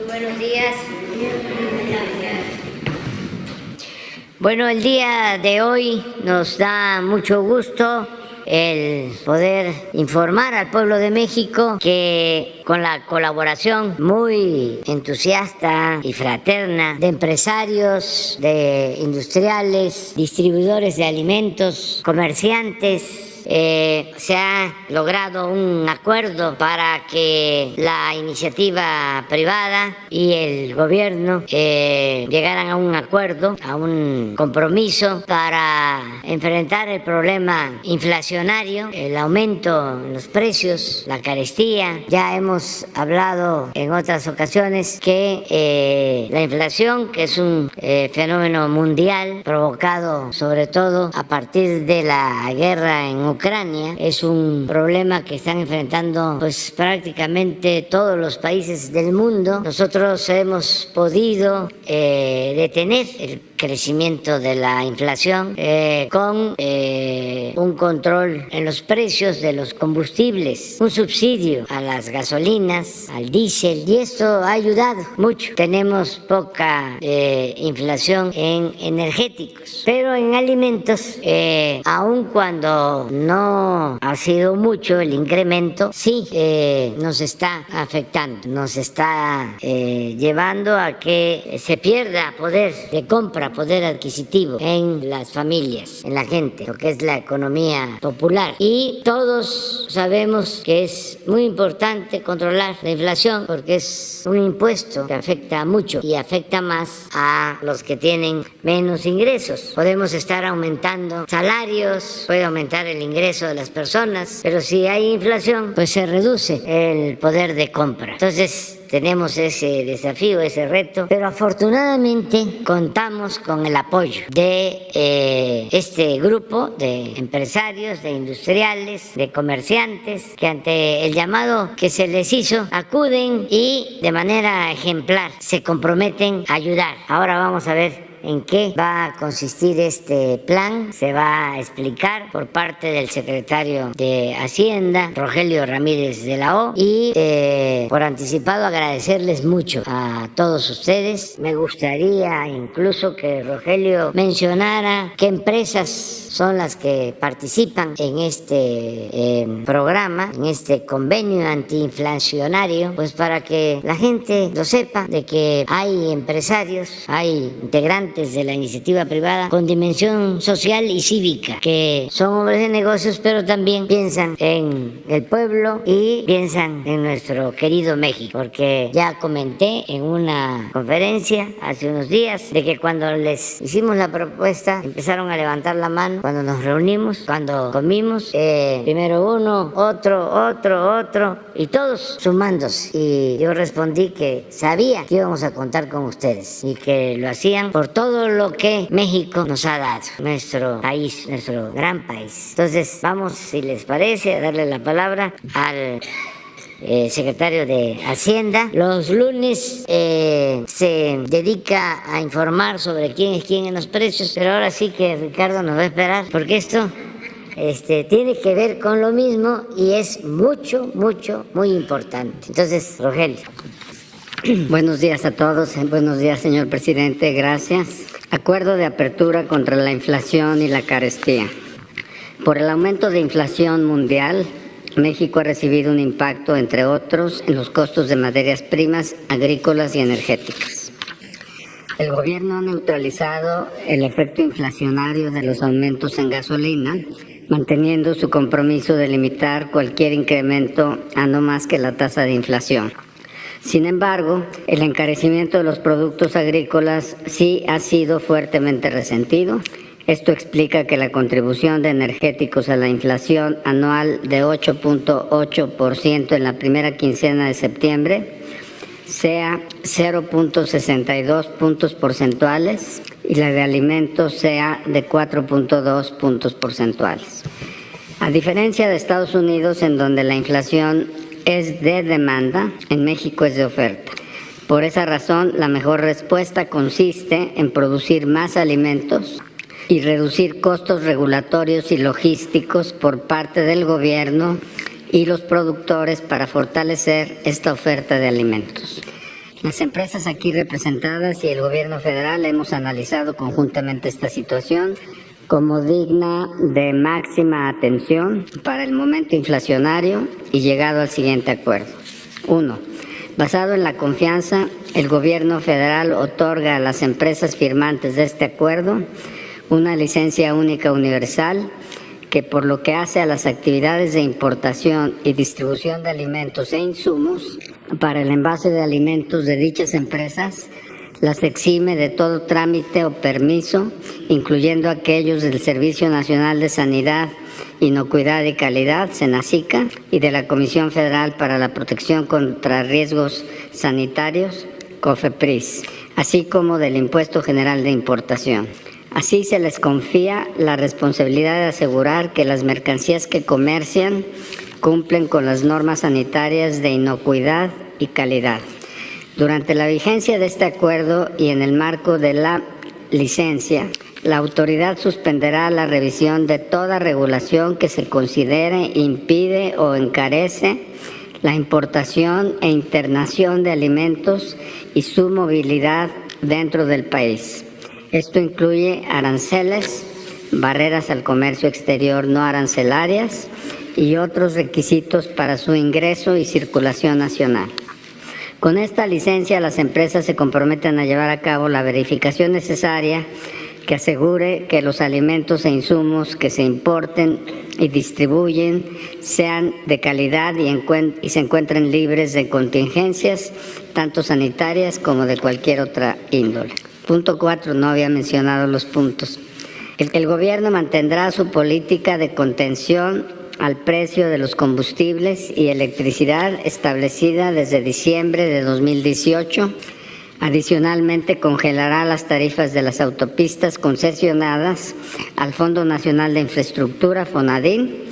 Buenos días. Bueno, el día de hoy nos da mucho gusto el poder informar al pueblo de México que con la colaboración muy entusiasta y fraterna de empresarios, de industriales, distribuidores de alimentos, comerciantes, se ha logrado un acuerdo para que la iniciativa privada y el gobierno llegaran a un acuerdo, a un compromiso para enfrentar el problema inflacionario, el aumento en los precios, la carestía. Ya hemos hablado en otras ocasiones que la inflación, que es un fenómeno mundial provocado sobre todo a partir de la guerra en Ucrania, es un problema que están enfrentando pues prácticamente todos los países del mundo. Nosotros hemos podido detener el crecimiento de la inflación con un control en los precios de los combustibles, un subsidio a las gasolinas, al diésel, y esto ha ayudado mucho. Tenemos poca inflación en energéticos, pero en alimentos, aun cuando no ha sido mucho el incremento, sí nos está afectando, nos está llevando a que se pierda poder de compra, poder adquisitivo en las familias, en la gente, lo que es la economía popular. Y todos sabemos que es muy importante controlar la inflación porque es un impuesto que afecta mucho y afecta más a los que tienen menos ingresos. Podemos estar aumentando salarios, puede aumentar el ingreso de las personas, pero si hay inflación, pues se reduce el poder de compra. Entonces, tenemos ese desafío, ese reto, pero afortunadamente contamos con el apoyo de este grupo de empresarios, de industriales, de comerciantes, que ante el llamado que se les hizo acuden y de manera ejemplar se comprometen a ayudar. Ahora vamos a ver en qué va a consistir este plan. Se va a explicar por parte del secretario de Hacienda, Rogelio Ramírez de la O, y por anticipado agradecerles mucho a todos ustedes. Me gustaría incluso que Rogelio mencionara qué empresas son las que participan en este programa, en este convenio antiinflacionario, pues para que la gente lo sepa, de que hay empresarios, hay integrantes de la iniciativa privada con dimensión social y cívica, que son hombres de negocios, pero también piensan en el pueblo y piensan en nuestro querido México, porque ya comenté en una conferencia hace unos días de que cuando les hicimos la propuesta empezaron a levantar la mano cuando nos reunimos, cuando comimos, primero uno, otro y todos sumándose, y yo respondí que sabía que íbamos a contar con ustedes y que lo hacían por todo lo que México nos ha dado, nuestro país, nuestro gran país. Entonces vamos, si les parece, a darle la palabra al secretario de Hacienda. Los lunes se dedica a informar sobre quién es quién en los precios, pero ahora sí que Ricardo nos va a esperar, porque esto tiene que ver con lo mismo y es muy importante. Entonces, Rogelio. Buenos días a todos. Buenos días, señor presidente. Gracias. Acuerdo de apertura contra la inflación y la carestía. Por el aumento de inflación mundial, México ha recibido un impacto, entre otros, en los costos de materias primas, agrícolas y energéticas. El gobierno ha neutralizado el efecto inflacionario de los aumentos en gasolina, manteniendo su compromiso de limitar cualquier incremento a no más que la tasa de inflación. Sin embargo, el encarecimiento de los productos agrícolas sí ha sido fuertemente resentido. Esto explica que la contribución de energéticos a la inflación anual de 8.8% en la primera quincena de septiembre sea 0.62 puntos porcentuales y la de alimentos sea de 4.2 puntos porcentuales. A diferencia de Estados Unidos, en donde la inflación es de demanda, en México es de oferta. Por esa razón, la mejor respuesta consiste en producir más alimentos y reducir costos regulatorios y logísticos por parte del gobierno y los productores para fortalecer esta oferta de alimentos. Las empresas aquí representadas y el gobierno federal hemos analizado conjuntamente esta situación como digna de máxima atención para el momento inflacionario y llegado al siguiente acuerdo. 1. Basado en la confianza, el gobierno federal otorga a las empresas firmantes de este acuerdo una licencia única universal que, por lo que hace a las actividades de importación y distribución de alimentos e insumos para el envase de alimentos de dichas empresas, las exime de todo trámite o permiso, incluyendo aquellos del Servicio Nacional de Sanidad, Inocuidad y Calidad, SENASICA, y de la Comisión Federal para la Protección contra Riesgos Sanitarios, COFEPRIS, así como del Impuesto General de Importación. Así se les confía la responsabilidad de asegurar que las mercancías que comercian cumplen con las normas sanitarias de inocuidad y calidad. Durante la vigencia de este acuerdo y en el marco de la licencia, la autoridad suspenderá la revisión de toda regulación que se considere impide o encarece la importación e internación de alimentos y su movilidad dentro del país. Esto incluye aranceles, barreras al comercio exterior no arancelarias y otros requisitos para su ingreso y circulación nacional. Con esta licencia, las empresas se comprometen a llevar a cabo la verificación necesaria que asegure que los alimentos e insumos que se importen y distribuyen sean de calidad y se encuentren libres de contingencias, tanto sanitarias como de cualquier otra índole. Punto 4, no había mencionado los puntos. El gobierno mantendrá su política de contención al precio de los combustibles y electricidad establecida desde diciembre de 2018. Adicionalmente, congelará las tarifas de las autopistas concesionadas al Fondo Nacional de Infraestructura, FONADIN,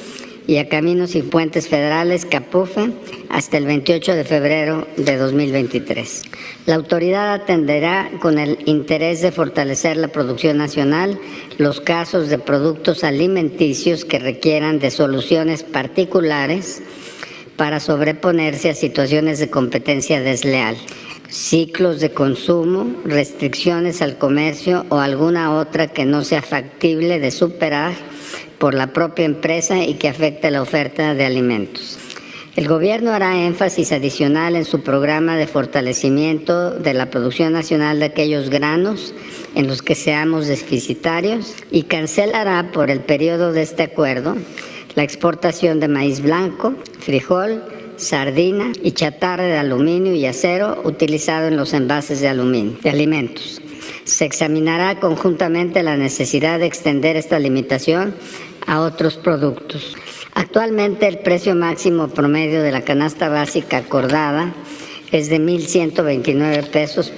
y a Caminos y Puentes Federales, CAPUFE, hasta el 28 de febrero de 2023. La autoridad atenderá con el interés de fortalecer la producción nacional los casos de productos alimenticios que requieran de soluciones particulares para sobreponerse a situaciones de competencia desleal, ciclos de consumo, restricciones al comercio o alguna otra que no sea factible de superar por la propia empresa y que afecte la oferta de alimentos. El gobierno hará énfasis adicional en su programa de fortalecimiento de la producción nacional de aquellos granos en los que seamos deficitarios y cancelará por el periodo de este acuerdo la exportación de maíz blanco, frijol, sardina y chatarra de aluminio y acero utilizado en los envases de alimentos. Se examinará conjuntamente la necesidad de extender esta limitación a otros productos. Actualmente el precio máximo promedio de la canasta básica acordada es de 1,129 pesos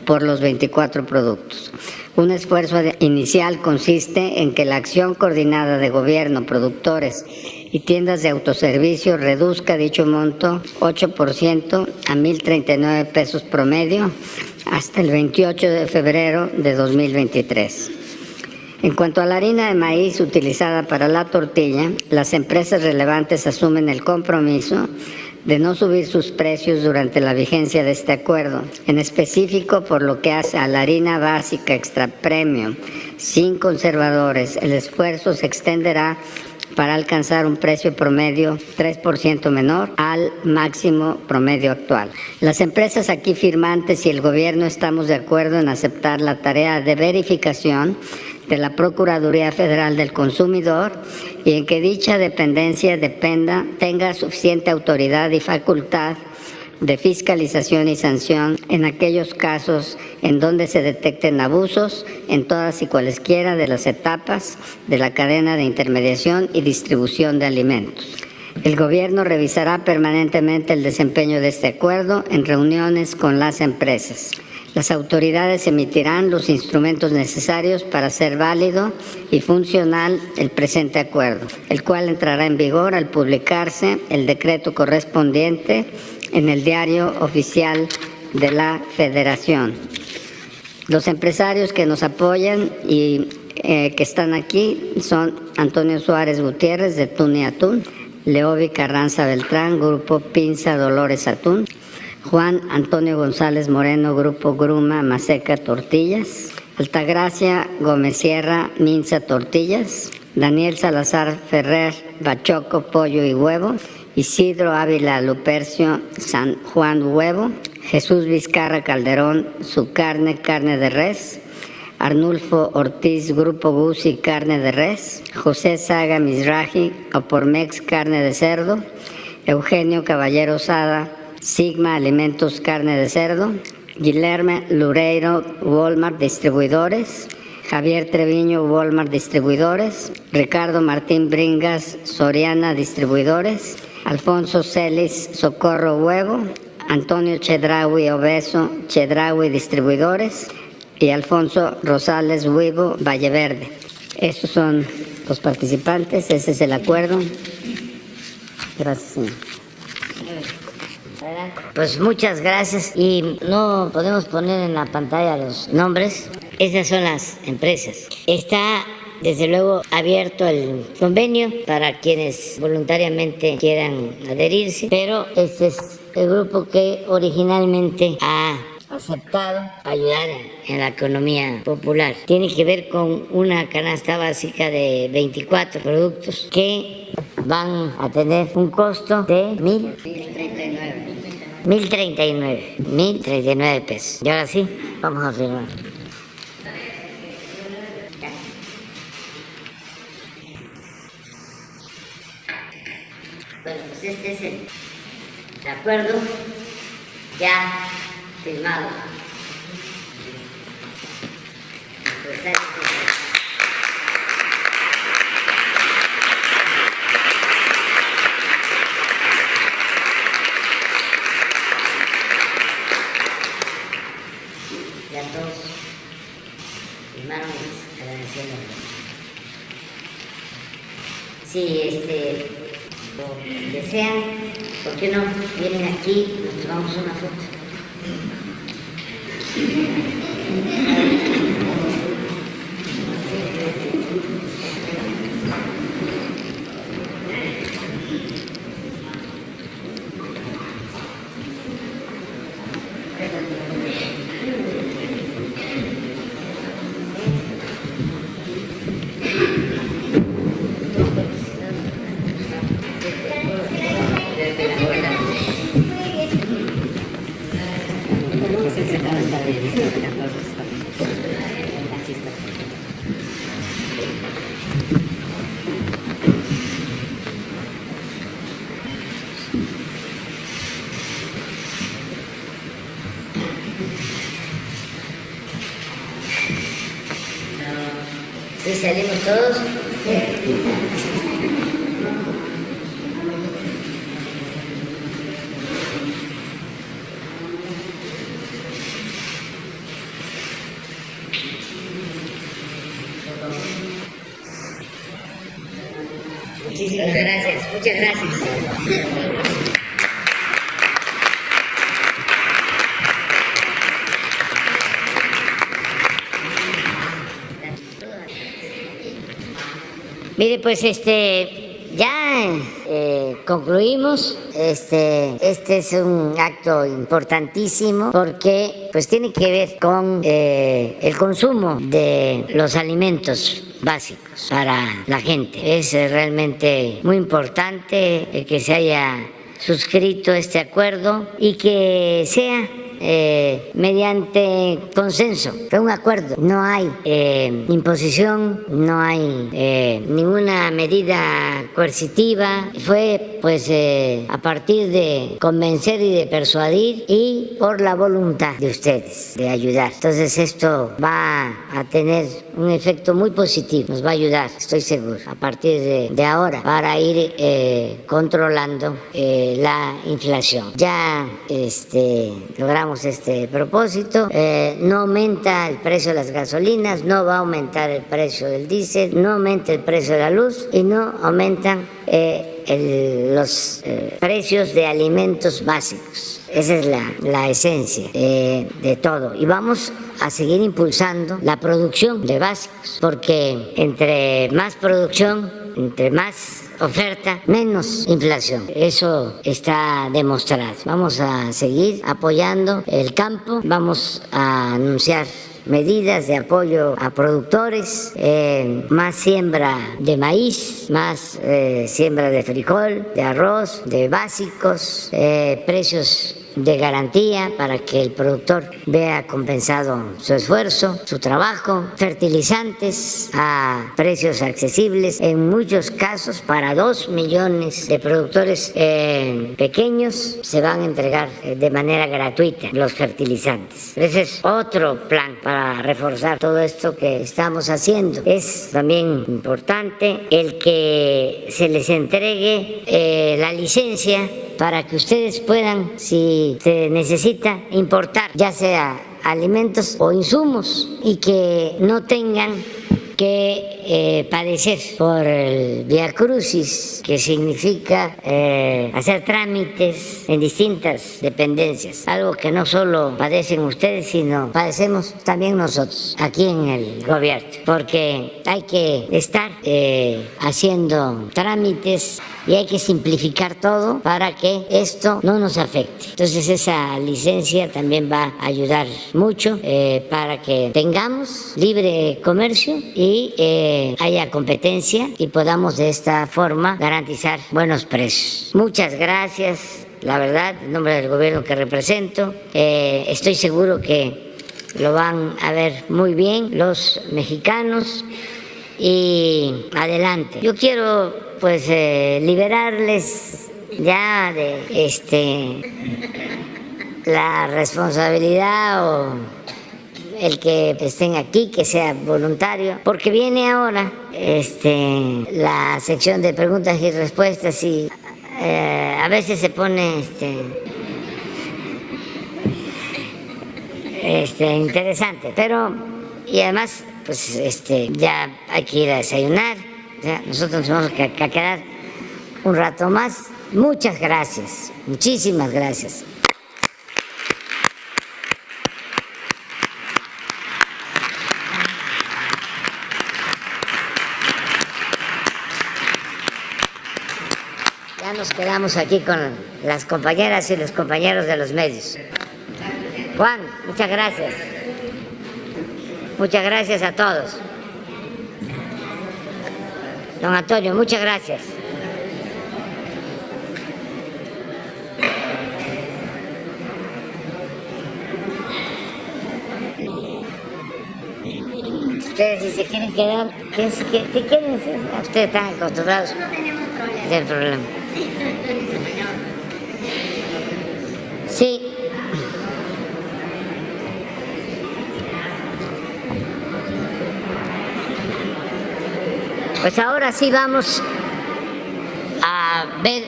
por los 24 productos. Un esfuerzo inicial consiste en que la acción coordinada de gobierno, productores y tiendas de autoservicio reduzca dicho monto 8% a 1,039 pesos promedio hasta el 28 de febrero de 2023. En cuanto a la harina de maíz utilizada para la tortilla, las empresas relevantes asumen el compromiso de no subir sus precios durante la vigencia de este acuerdo. En específico, por lo que hace a la harina básica extra premium sin conservadores, el esfuerzo se extenderá para alcanzar un precio promedio 3% menor al máximo promedio actual. Las empresas aquí firmantes y el gobierno estamos de acuerdo en aceptar la tarea de verificación de la Procuraduría Federal del Consumidor y en que dicha dependencia tenga suficiente autoridad y facultad de fiscalización y sanción en aquellos casos en donde se detecten abusos en todas y cualesquiera de las etapas de la cadena de intermediación y distribución de alimentos. El gobierno revisará permanentemente el desempeño de este acuerdo en reuniones con las empresas. Las autoridades emitirán los instrumentos necesarios para hacer válido y funcional el presente acuerdo, el cual entrará en vigor al publicarse el decreto correspondiente en el Diario Oficial de la Federación. Los empresarios que nos apoyan y que están aquí son Antonio Suárez Gutiérrez de Tun y Atún, Leobi Carranza Beltrán, Grupo Pinza Dolores Atún, Juan Antonio González Moreno, Grupo Gruma, Maseca, Tortillas. Altagracia Gómez Sierra, Minza, Tortillas. Daniel Salazar Ferrer, Bachoco, Pollo y Huevo. Isidro Ávila Lupercio, San Juan, Huevo. Jesús Vizcarra Calderón, Su Carne, Carne de Res. Arnulfo Ortiz, Grupo Guzzi, Carne de Res. José Saga Mizrahi, Opormex, Carne de Cerdo. Eugenio Caballero Sada, Sigma Alimentos, Carne de Cerdo. Guillermo Lureiro, Walmart Distribuidores. Javier Treviño, Walmart Distribuidores. Ricardo Martín Bringas, Soriana Distribuidores. Alfonso Celis, Socorro Huevo. Antonio Chedraui Obeso, Chedraui Distribuidores. Y Alfonso Rosales Huevo, Valle Verde. Estos son los participantes, ese es el acuerdo. Gracias, señor. Pues muchas gracias, y no podemos poner en la pantalla los nombres. Esas son las empresas. Está desde luego abierto el convenio para quienes voluntariamente quieran adherirse, pero este es el grupo que originalmente ha aceptado ayudar en la economía popular. Tiene que ver con una canasta básica de 24 productos que van a tener un costo de 1,039 pesos. Y ahora sí, vamos a firmar. Bueno, pues este es el acuerdo ya firmado. Pues ya todos firmaron agradeciendo. Si lo desean, ¿por qué no vienen aquí y nos tomamos una foto? ¿Sí salimos todos? Muchísimas gracias, muchas gracias. Mire, pues ya concluimos. Este es un acto importantísimo porque pues tiene que ver con el consumo de los alimentos básicos para la gente. Es realmente muy importante que se haya suscrito este acuerdo y que sea mediante consenso, fue un acuerdo, no hay imposición, no hay ninguna medida coercitiva, fue pues a partir de convencer y de persuadir y por la voluntad de ustedes de ayudar. Entonces esto va a tener un efecto muy positivo, nos va a ayudar, estoy seguro, a partir de ahora para ir controlando la inflación. Ya logramos este propósito, no aumenta el precio de las gasolinas, no va a aumentar el precio del diésel, no aumenta el precio de la luz y no aumentan los precios de alimentos básicos. Esa es la esencia de todo. Y vamos a seguir impulsando la producción de básicos, porque entre más producción entre más oferta, menos inflación. Eso está demostrado. Vamos a seguir apoyando el campo, vamos a anunciar medidas de apoyo a productores, más siembra de maíz, más siembra de frijol, de arroz, de básicos, precios de garantía para que el productor vea compensado su esfuerzo, su trabajo, fertilizantes a precios accesibles, en muchos casos para 2 millones de productores pequeños se van a entregar de manera gratuita los fertilizantes. Ese es otro plan para reforzar todo esto que estamos haciendo. Es también importante el que se les entregue la licencia para que ustedes puedan, si se necesita, importar, ya sea alimentos o insumos, y que no tengan que padecer por el viacrucis, que significa hacer trámites en distintas dependencias, algo que no solo padecen ustedes, sino padecemos también nosotros aquí en el gobierno, porque hay que estar haciendo trámites y hay que simplificar todo para que esto no nos afecte. Entonces esa licencia también va a ayudar mucho para que tengamos libre comercio y haya competencia y podamos de esta forma garantizar buenos precios. Muchas gracias, la verdad, en nombre del gobierno que represento. Estoy seguro que lo van a ver muy bien los mexicanos y adelante. Yo quiero pues liberarles ya de la responsabilidad o el que estén aquí, que sea voluntario, porque viene ahora la sección de preguntas y respuestas y a veces se pone interesante, pero y además pues ya hay que ir a desayunar. Ya, nosotros nos vamos a quedar un rato más. Muchas gracias, muchísimas gracias. Ya nos quedamos aquí con las compañeras y los compañeros de los medios. Juan, muchas gracias. Muchas gracias a todos. Don Antonio, muchas gracias. Ustedes si se quieren quedar, si quieren, ustedes están acostumbrados. No tenemos problema. No hay problema. Sí. Pues ahora sí vamos a ver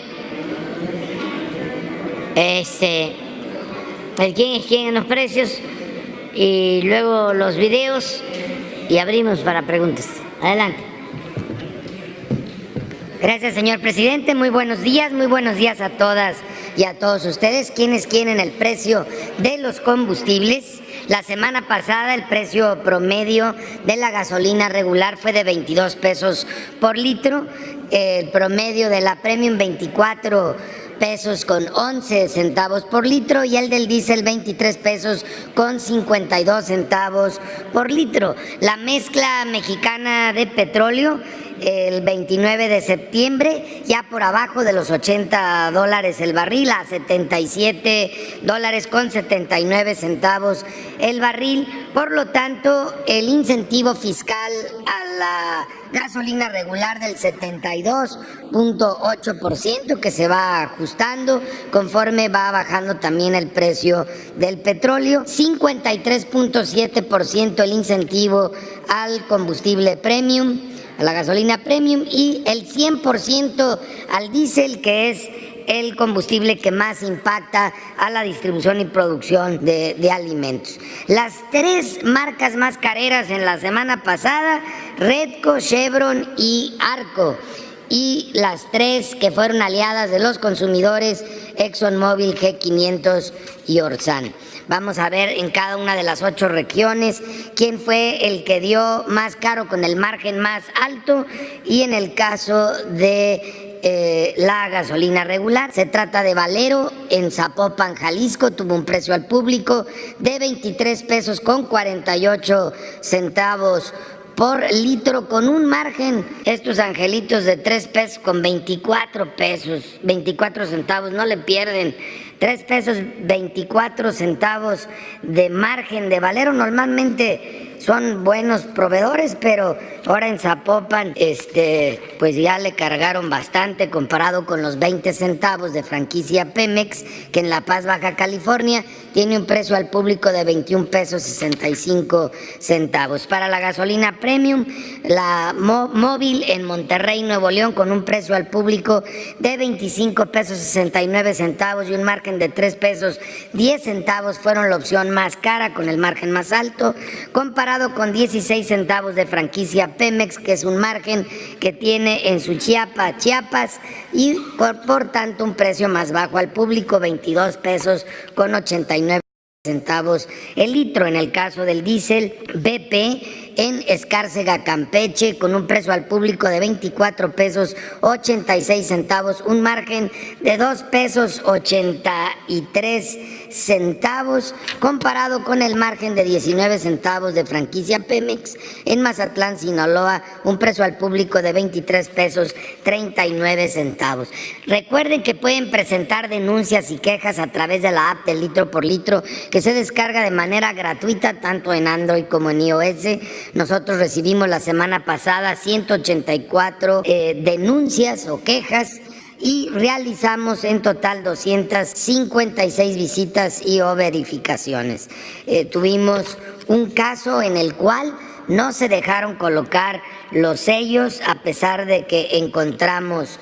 el quién es quién en los precios y luego los videos y abrimos para preguntas. Adelante. Gracias, señor presidente. Muy buenos días a todas y a todos ustedes. ¿Quiénes quieren el precio de los combustibles? La semana pasada el precio promedio de la gasolina regular fue de 22 pesos por litro, el promedio de la Premium 24 pesos con 11 centavos por litro y el del diésel 23 pesos con 52 centavos por litro. La mezcla mexicana de petróleo el 29 de septiembre ya por abajo de los $80 el barril, a $77 con 79 centavos el barril. Por lo tanto, el incentivo fiscal a la gasolina regular del 72.8% que se va ajustando conforme va bajando también el precio del petróleo, 53.7% el incentivo al combustible premium, a la gasolina premium, y el 100% al diésel, que es el combustible que más impacta a la distribución y producción de alimentos. Las tres marcas más careras en la semana pasada, Redco, Chevron y Arco, y las tres que fueron aliadas de los consumidores, ExxonMobil, G500 y Orsan. Vamos a ver en cada una de las 8 regiones quién fue el que dio más caro con el margen más alto, y en el caso de la gasolina regular, se trata de Valero en Zapopan, Jalisco, tuvo un precio al público de 23 pesos con 48 centavos por litro, con un margen, estos angelitos, de 3 pesos con 24 pesos, 24 centavos, no le pierden. 3 pesos 24 centavos de margen de Valero. Normalmente son buenos proveedores, pero ahora en Zapopan pues ya le cargaron bastante comparado con los 20 centavos de franquicia Pemex, que en La Paz, Baja California, tiene un precio al público de 21 pesos 65 centavos. Para la gasolina premium, la móvil en Monterrey, Nuevo León, con un precio al público de 25 pesos 69 centavos y un margen de 3 pesos 10 centavos, fueron la opción más cara con el margen más alto, comparado con 16 centavos de franquicia Pemex, que es un margen que tiene en Suchiapa, Chiapas, y por tanto un precio más bajo al público, 22 pesos con 89 centavos el litro. En el caso del diésel BP en Escárcega, Campeche, con un precio al público de 24 pesos 86 centavos, un margen de 2 pesos 83 centavos, comparado con el margen de 19 centavos de franquicia Pemex en Mazatlán, Sinaloa, un precio al público de 23 pesos 39 centavos. Recuerden que pueden presentar denuncias y quejas a través de la app de Litro por Litro, que se descarga de manera gratuita tanto en Android como en iOS. Nosotros recibimos la semana pasada 184 denuncias o quejas, y realizamos en total 256 visitas y o verificaciones. Tuvimos un caso en el cual no se dejaron colocar los sellos a pesar de que encontramos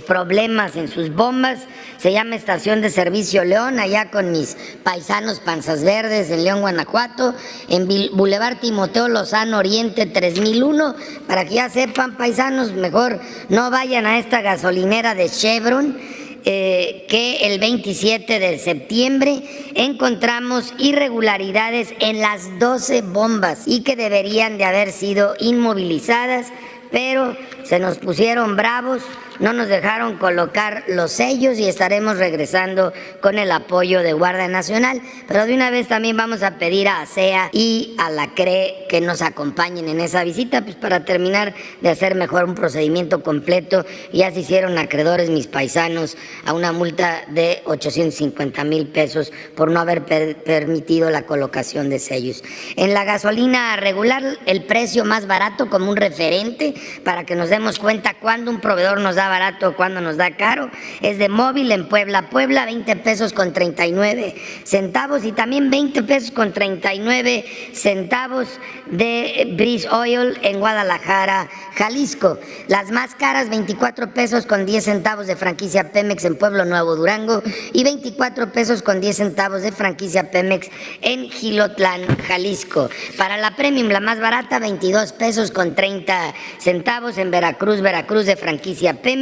problemas en sus bombas. Se llama Estación de Servicio León, allá con mis paisanos Panzas Verdes en León, Guanajuato, en Boulevard Timoteo Lozano Oriente 3001, para que ya sepan, paisanos, mejor no vayan a esta gasolinera de Chevron, que el 27 de septiembre encontramos irregularidades en las 12 bombas y que deberían de haber sido inmovilizadas, pero se nos pusieron bravos, no nos dejaron colocar los sellos y estaremos regresando con el apoyo de Guardia Nacional. Pero de una vez también vamos a pedir a ASEA y a la CRE que nos acompañen en esa visita, pues para terminar de hacer mejor un procedimiento completo. Ya se hicieron acreedores mis paisanos a una multa de 850,000 pesos por no haber permitido la colocación de sellos. En la gasolina regular, el precio más barato como un referente para que nos demos cuenta cuándo un proveedor nos da barato o cuándo nos da caro, es de Móvil en Puebla, 20 pesos con 39 centavos, y también 20 pesos con 39 centavos de Breeze Oil en Guadalajara, Jalisco. Las más caras, 24 pesos con 10 centavos de franquicia Pemex en Pueblo Nuevo, Durango, y 24 pesos con 10 centavos de franquicia Pemex en Jilotlán, Jalisco. Para la Premium, la más barata, 22 pesos con 30 centavos en Veracruz, de franquicia Pemex,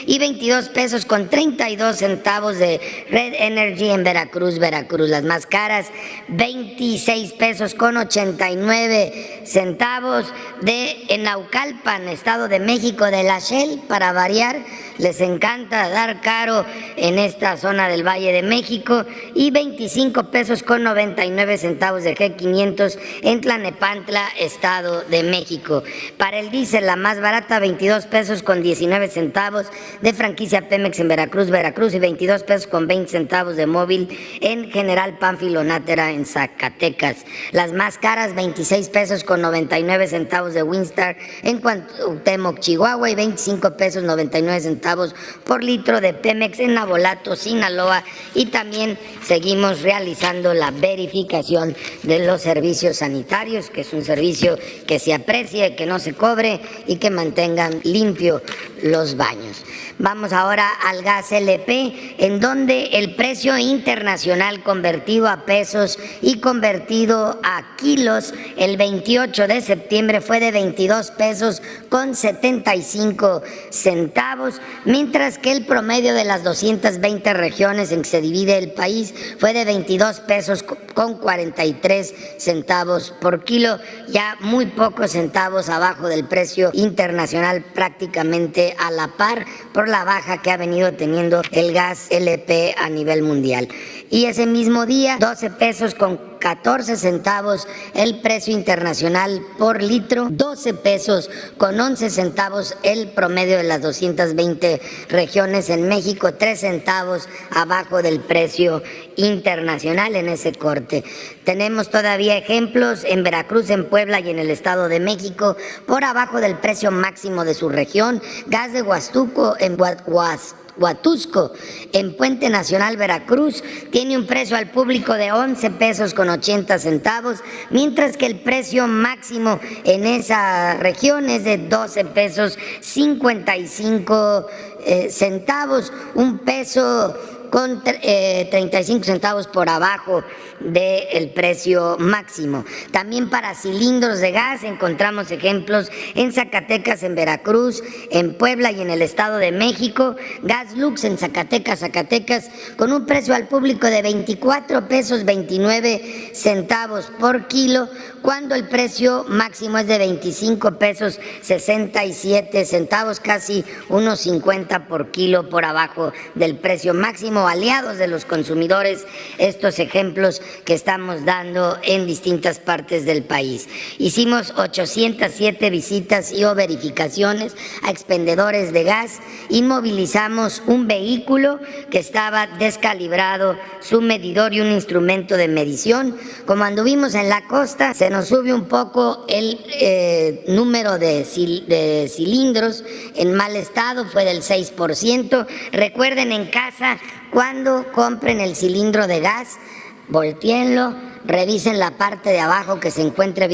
y 22 pesos con 32 centavos de Red Energy en Veracruz. Las más caras, 26 pesos con 89 centavos en Naucalpan, Estado de México, de la Shell, para variar. Les encanta dar caro en esta zona del Valle de México, y 25 pesos con 99 centavos de G500 en Tlanepantla, Estado de México. Para el diésel, la más barata, 22 pesos con 19 centavos de franquicia Pemex en Veracruz, y 22 pesos con 20 centavos de Móvil en General Pánfilo Nájera en Zacatecas. Las más caras, 26 pesos con 99 centavos de Winstar en Cuauhtémoc, Chihuahua, y 25 pesos 99 centavos por litro de Pemex en Navolato, Sinaloa. Y también seguimos realizando la verificación de los servicios sanitarios, que es un servicio que se aprecie, que no se cobre y que mantengan limpio los baños. Vamos ahora al gas LP, en donde el precio internacional convertido a pesos y convertido a kilos el 28 de septiembre fue de 22 pesos con 75 centavos, mientras que el promedio de las 220 regiones en que se divide el país fue de 22 pesos con 43 centavos por kilo, ya muy pocos centavos abajo del precio internacional, prácticamente a la par por la baja que ha venido teniendo el gas LP a nivel mundial. Y ese mismo día, 12 pesos con 14 centavos el precio internacional por litro, 12 pesos con 11 centavos el promedio de las 220 regiones en México, 3 centavos abajo del precio internacional en ese corte. Tenemos todavía ejemplos en Veracruz, en Puebla y en el Estado de México por abajo del precio máximo de su región. Gas de Huastuco en Huatusco, en Puente Nacional, Veracruz, tiene un precio al público de 11 pesos con 80 centavos, mientras que el precio máximo en esa región es de 12 pesos 55 centavos, un peso con 35 centavos por abajo del precio máximo. También para cilindros de gas encontramos ejemplos en Zacatecas, en Veracruz, en Puebla y en el Estado de México. Gas Lux en Zacatecas, con un precio al público de 24 pesos 29 centavos por kilo, cuando el precio máximo es de 25 pesos 67 centavos, casi unos 50 por kilo por abajo del precio máximo. Aliados de los consumidores, estos ejemplos que estamos dando en distintas partes del país. Hicimos 807 visitas y o verificaciones a expendedores de gas, inmovilizamos un vehículo que estaba descalibrado, su medidor y un instrumento de medición. Como anduvimos en la costa, se nos sube un poco el número de cilindros en mal estado, fue del 6%. Recuerden en casa, cuando compren el cilindro de gas, voltéenlo, revisen la parte de abajo que se encuentre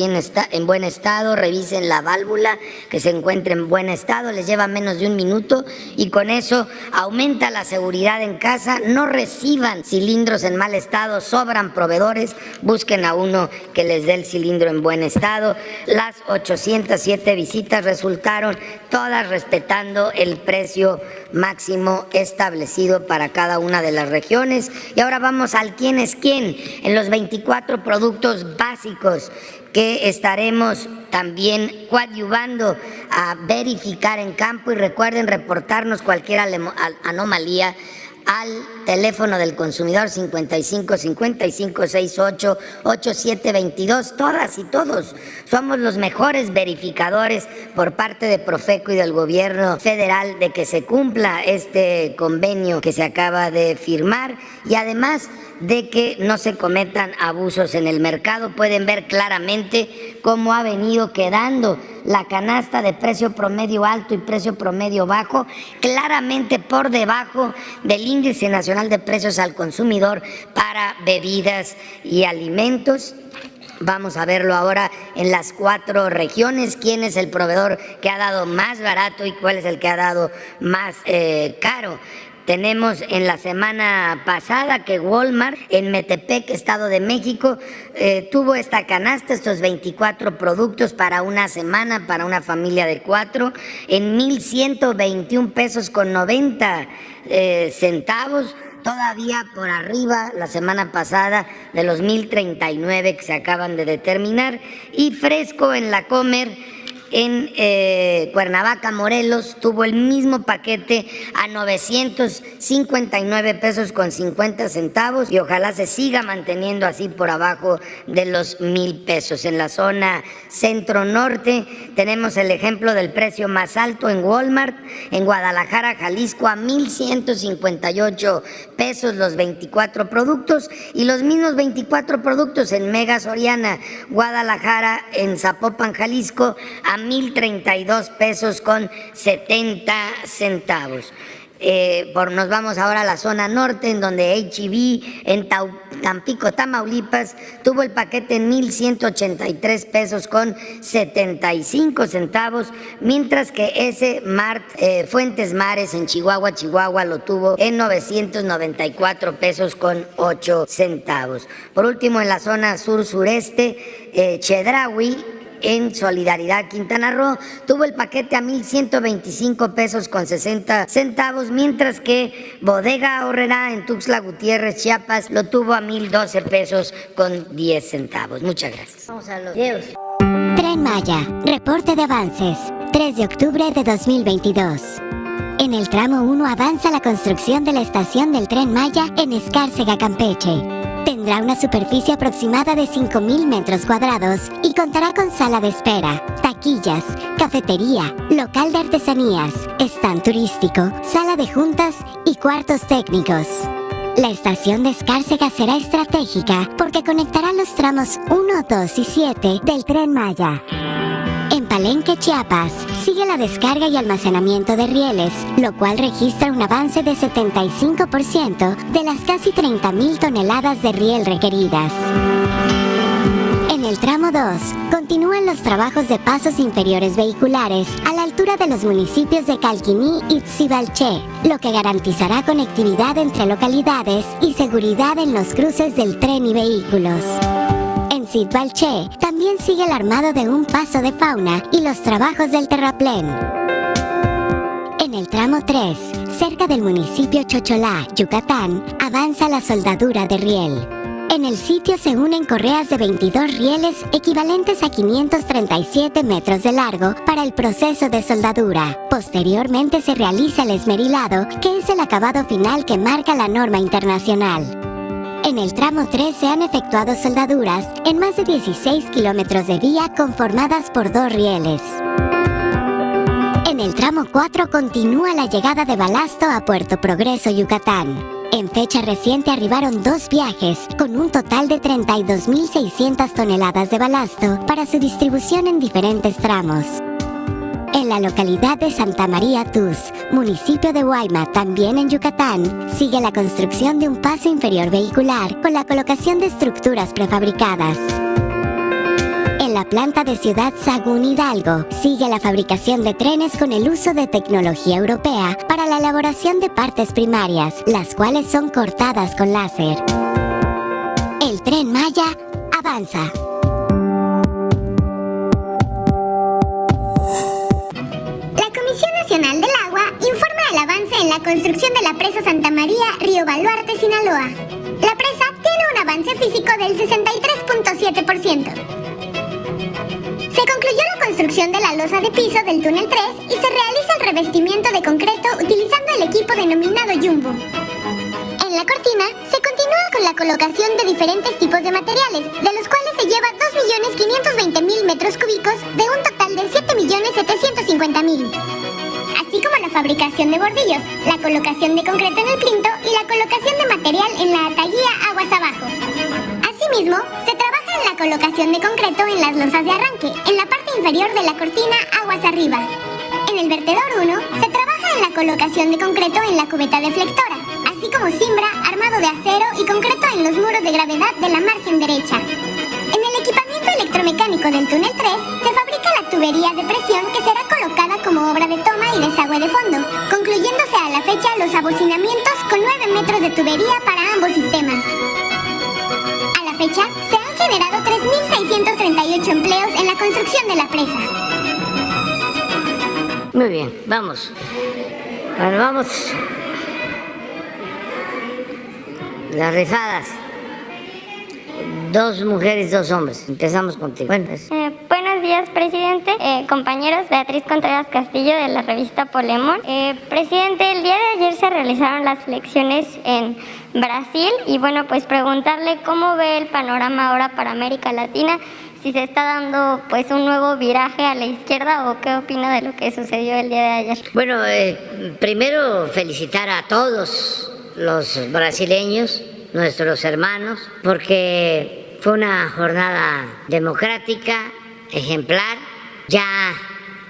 en buen estado, revisen la válvula que se encuentre en buen estado, les lleva menos de un minuto y con eso aumenta la seguridad en casa. No reciban cilindros en mal estado, sobran proveedores, busquen a uno que les dé el cilindro en buen estado. Las 807 visitas resultaron todas respetando el precio máximo establecido para cada una de las regiones. Y ahora vamos al quién es quién. En los 24 productos básicos que estaremos también coadyuvando a verificar en campo, y recuerden reportarnos cualquier anomalía al teléfono del consumidor 55 55 68 87 22. Todas y todos somos los mejores verificadores por parte de Profeco y del gobierno federal de que se cumpla este convenio que se acaba de firmar, y además de que no se cometan abusos en el mercado. Pueden ver claramente cómo ha venido quedando la canasta de precio promedio alto y precio promedio bajo, claramente por debajo del índice nacional de precios al consumidor para bebidas y alimentos. Vamos a verlo ahora en las 4 regiones, quién es el proveedor que ha dado más barato y cuál es el que ha dado más caro. Tenemos en la semana pasada que Walmart en Metepec, Estado de México, tuvo esta canasta, estos 24 productos para una semana, para una familia de 4, en 1,121 pesos con 90 centavos, todavía por arriba la semana pasada de los 1,039 que se acaban de determinar. Y Fresco en la Comer en Cuernavaca, Morelos, tuvo el mismo paquete a 959 pesos con 50 centavos y ojalá se siga manteniendo así por abajo de los 1,000 pesos. En la zona centro-norte tenemos el ejemplo del precio más alto en Walmart, en Guadalajara, Jalisco, a 1,158 pesos los 24 productos, y los mismos 24 productos en Mega Soriana, Guadalajara, en Zapopan, Jalisco, a 1,032 pesos con 70 centavos. Nos vamos ahora a la zona norte, en donde H-E-B en Tampico, Tamaulipas, tuvo el paquete en 1,183 pesos con 75 centavos, mientras que S-Mart Fuentes Mares en Chihuahua lo tuvo en 994 pesos con 8 centavos. Por último, en la zona sur-sureste, Chedraui en Solidaridad, Quintana Roo, tuvo el paquete a 1,125 pesos con 60 centavos, mientras que Bodega Aurrerá en Tuxtla Gutiérrez, Chiapas, lo tuvo a 1,012 pesos con 10 centavos. Muchas gracias. Vamos a los videos. Tren Maya, reporte de avances, 3 de octubre de 2022. En el tramo 1 avanza la construcción de la estación del Tren Maya en Escárcega, Campeche. Tendrá una superficie aproximada de 5,000 metros cuadrados y contará con sala de espera, taquillas, cafetería, local de artesanías, stand turístico, sala de juntas y cuartos técnicos. La estación de Escárcega será estratégica porque conectará los tramos 1, 2 y 7 del Tren Maya. En Palenque, Chiapas, sigue la descarga y almacenamiento de rieles, lo cual registra un avance de 75% de las casi 30,000 toneladas de riel requeridas. En el tramo 2, continúan los trabajos de pasos inferiores vehiculares a la altura de los municipios de Calquiní y Tzibalché, lo que garantizará conectividad entre localidades y seguridad en los cruces del tren y vehículos. En Tzibalché también sigue el armado de un paso de fauna y los trabajos del terraplén. En el tramo 3, cerca del municipio Chocholá, Yucatán, avanza la soldadura de riel. En el sitio se unen correas de 22 rieles equivalentes a 537 metros de largo para el proceso de soldadura. Posteriormente se realiza el esmerilado, que es el acabado final que marca la norma internacional. En el tramo 3 se han efectuado soldaduras en más de 16 kilómetros de vía conformadas por 2 rieles. En el tramo 4 continúa la llegada de balasto a Puerto Progreso, Yucatán. En fecha reciente arribaron 2 viajes con un total de 32,600 toneladas de balasto para su distribución en diferentes tramos. En la localidad de Santa María Tuz, municipio de Guaymas, también en Yucatán, sigue la construcción de un paso inferior vehicular con la colocación de estructuras prefabricadas. En la planta de Ciudad Sagún, Hidalgo, sigue la fabricación de trenes con el uso de tecnología europea para la elaboración de partes primarias, las cuales son cortadas con láser. El Tren Maya avanza. Nacional del Agua informa el avance en la construcción de la presa Santa María, Río Baluarte, Sinaloa. La presa tiene un avance físico del 63.7%. Se concluyó la construcción de la losa de piso del túnel 3 y se realiza el revestimiento de concreto utilizando el equipo denominado Jumbo. En la cortina se continúa con la colocación de diferentes tipos de materiales, de los cuales se lleva 2.520.000 metros cúbicos de un total de 7.750.000. Así como la fabricación de bordillos, la colocación de concreto en el plinto y la colocación de material en la ataguía aguas abajo. Asimismo, se trabaja en la colocación de concreto en las losas de arranque, en la parte inferior de la cortina aguas arriba. En el vertedor 1, se trabaja en la colocación de concreto en la cubeta deflectora, así como cimbra, armado de acero y concreto en los muros de gravedad de la margen derecha. En el equipamiento electromecánico del túnel 3 se fabrica la tubería de presión que será colocada como obra de toma y desagüe de fondo, concluyéndose a la fecha los abocinamientos con 9 metros de tubería para ambos sistemas. A la fecha, se han generado 3.638 empleos en la construcción de la presa. Muy bien, vamos. Bueno, vamos. Las rifadas. 2 mujeres, 2 hombres. Empezamos contigo. Bueno, Buenos días, presidente. Compañeros, Beatriz Contreras Castillo de la revista Polemon. Presidente, el día de ayer se realizaron las elecciones en Brasil y bueno, pues preguntarle cómo ve el panorama ahora para América Latina, si se está dando pues un nuevo viraje a la izquierda o qué opina de lo que sucedió el día de ayer. Bueno, primero felicitar a todos los brasileños, nuestros hermanos, porque fue una jornada democrática, ejemplar. Ya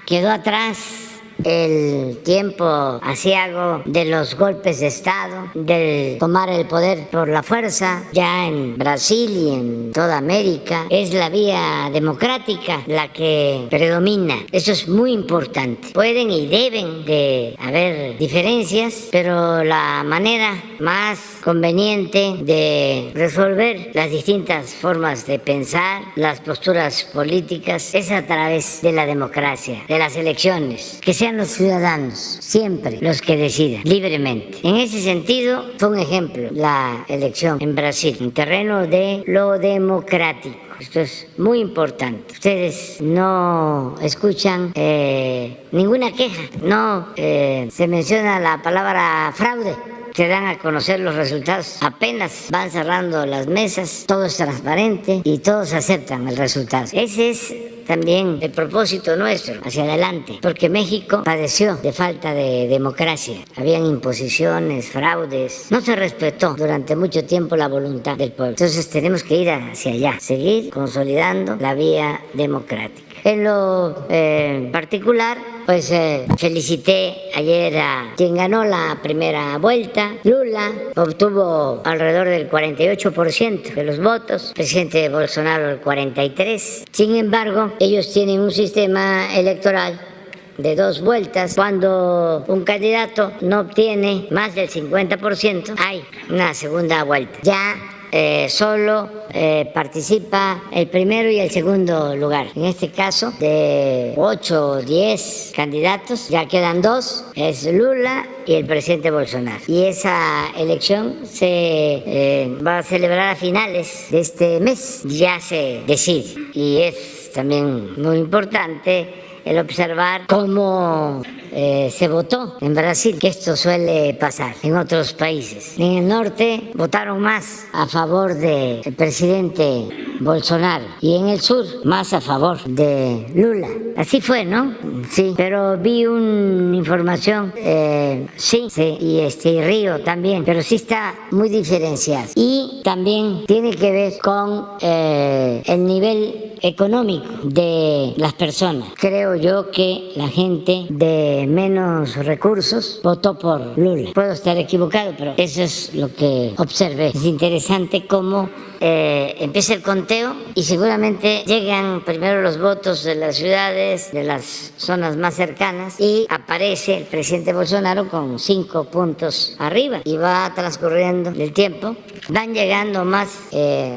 quedó atrás el tiempo aciago de los golpes de Estado, del tomar el poder por la fuerza, ya en Brasil y en toda América, es la vía democrática la que predomina. Eso es muy importante. Pueden y deben de haber diferencias, pero la manera más conveniente de resolver las distintas formas de pensar, las posturas políticas, es a través de la democracia, de las elecciones, que sean los ciudadanos siempre los que decidan libremente. En ese sentido, fue un ejemplo la elección en Brasil, en terreno de lo democrático. Esto es muy importante. Ustedes no escuchan ninguna queja, no se menciona la palabra fraude. Se dan a conocer los resultados. Apenas van cerrando las mesas, todo es transparente y todos aceptan el resultado. Ese es también el propósito nuestro hacia adelante, porque México padeció de falta de democracia. Habían imposiciones, fraudes, no se respetó durante mucho tiempo la voluntad del pueblo. Entonces tenemos que ir hacia allá, seguir consolidando la vía democrática. En lo particular, pues felicité ayer a quien ganó la primera vuelta. Lula obtuvo alrededor del 48% de los votos, el presidente Bolsonaro el 43%. Sin embargo, ellos tienen un sistema electoral de 2 vueltas. Cuando un candidato no obtiene más del 50%, hay una segunda vuelta. Ya solo participa el primero y el segundo lugar. En este caso, de 8 o 10 candidatos, ya quedan 2, es Lula y el presidente Bolsonaro. Y esa elección se va a celebrar a finales de este mes, ya se decide. Y es también muy importante el observar cómo se votó en Brasil, que esto suele pasar en otros países. En el norte votaron más a favor del presidente Bolsonaro y en el sur más a favor de Lula. Así fue, ¿no? Sí, pero vi una información, sí, y Río también, pero sí está muy diferenciado. Y también tiene que ver con el nivel económico de las personas. Creo yo que la gente de menos recursos votó por Lula. Puedo estar equivocado, pero eso es lo que observé. Es interesante cómo empieza el conteo y seguramente llegan primero los votos de las ciudades, de las zonas más cercanas, y aparece el presidente Bolsonaro con 5 puntos arriba y va transcurriendo el tiempo. Van llegando más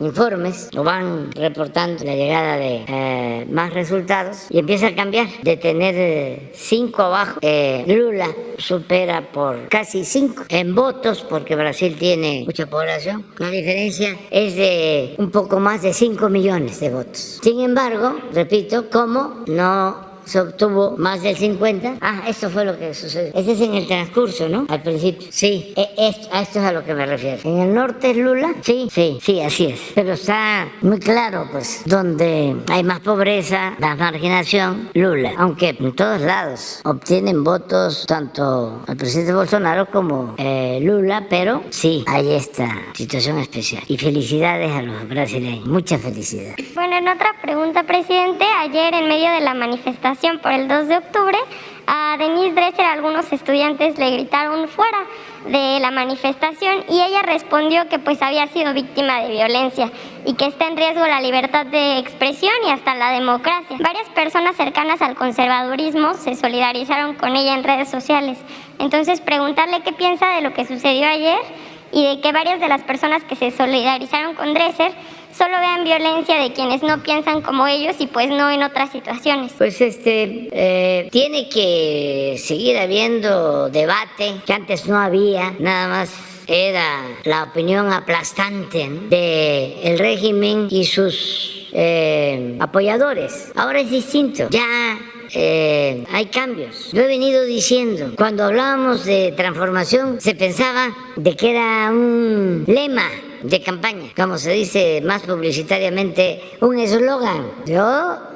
informes o van reportando la llegada de más resultados y empieza a cambiar. De tener 5 abajo, Lula supera por casi 5 en votos, porque Brasil tiene mucha población. La diferencia es de un poco más de 5 millones de votos. Sin embargo, repito, como no se obtuvo más del 50%. Esto fue lo que sucedió. Este es en el transcurso, ¿no? Al principio. Sí, a esto es a lo que me refiero. En el norte es Lula, sí, así es. Pero está muy claro, pues, donde hay más pobreza, más marginación, Lula. Aunque en todos lados obtienen votos tanto el presidente Bolsonaro como Lula, pero sí hay esta situación especial. Y felicidades a los brasileños. Muchas felicidades. Bueno, en otra pregunta, presidente, ayer en medio de la manifestación por el 2 de octubre, a Denise Dresser algunos estudiantes le gritaron fuera de la manifestación y ella respondió que pues había sido víctima de violencia y que está en riesgo la libertad de expresión y hasta la democracia. Varias personas cercanas al conservadurismo se solidarizaron con ella en redes sociales. Entonces, preguntarle qué piensa de lo que sucedió ayer y de que varias de las personas que se solidarizaron con Dresser solo vean violencia de quienes no piensan como ellos y pues no en otras situaciones. Pues tiene que seguir habiendo debate, que antes no había, nada más era la opinión aplastante, ¿no?, del régimen y sus apoyadores. Ahora es distinto, ya hay cambios. Lo he venido diciendo. Cuando hablábamos de transformación se pensaba de que era un lema de campaña, como se dice más publicitariamente, un eslogan. Yo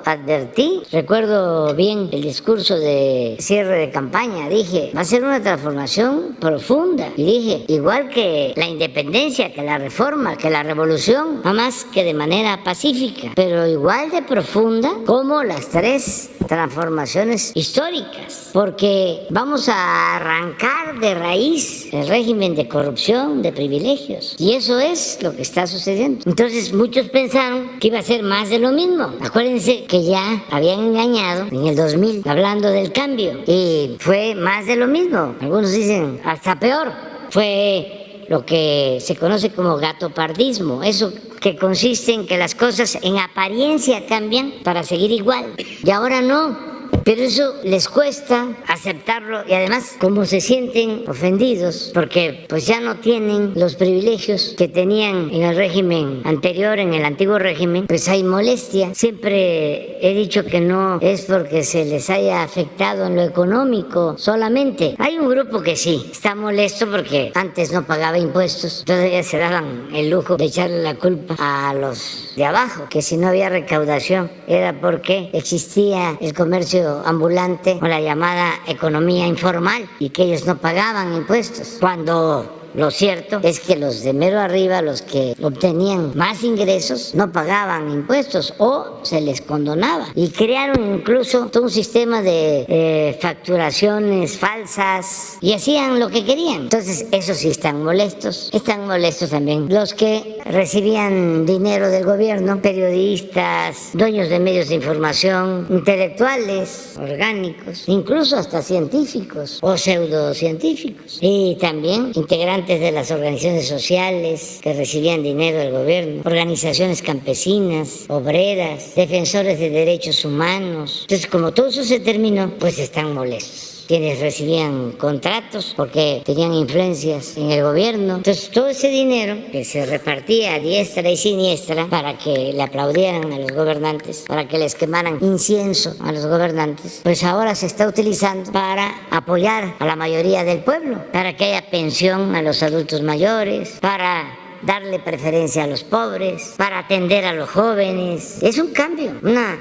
advertí, recuerdo bien el discurso de cierre de campaña, dije, va a ser una transformación profunda. Y dije, igual que la independencia, que la reforma, que la revolución, no más que de manera pacífica, pero igual de profunda como las 3 transformaciones históricas, porque vamos a arrancar de raíz el régimen de corrupción, de privilegios, y eso es lo que está sucediendo. Entonces muchos pensaron que iba a ser más de lo mismo. Acuérdense que ya habían engañado en el 2000 hablando del cambio y fue más de lo mismo. Algunos dicen hasta peor. Fue lo que se conoce como gatopardismo, eso que consiste en que las cosas en apariencia cambian para seguir igual. Y ahora no. Pero eso les cuesta aceptarlo y además como se sienten ofendidos porque pues ya no tienen los privilegios que tenían en el régimen anterior, en el antiguo régimen, pues hay molestia. Siempre he dicho que no es porque se les haya afectado en lo económico solamente. Hay un grupo que sí está molesto porque antes no pagaba impuestos, entonces ya se daban el lujo de echarle la culpa a los de abajo, que si no había recaudación era porque existía el comercio ambulante o la llamada economía informal y que ellos no pagaban impuestos, cuando lo cierto es que los de mero arriba, los que obtenían más ingresos, no pagaban impuestos o se les condonaba. Y crearon incluso todo un sistema de facturaciones falsas y hacían lo que querían. Entonces, esos sí están molestos. Están molestos también los que recibían dinero del gobierno, periodistas, dueños de medios de información, intelectuales, orgánicos, incluso hasta científicos o pseudocientíficos. Y también integrantes de las organizaciones sociales que recibían dinero del gobierno, organizaciones campesinas, obreras, defensores de derechos humanos. Entonces, como todo eso se terminó, pues están molestos. Quienes recibían contratos porque tenían influencias en el gobierno. Entonces, todo ese dinero que se repartía a diestra y siniestra para que le aplaudieran a los gobernantes, para que les quemaran incienso a los gobernantes, pues ahora se está utilizando para apoyar a la mayoría del pueblo, para que haya pensión a los adultos mayores, para darle preferencia a los pobres, para atender a los jóvenes. Es un cambio, una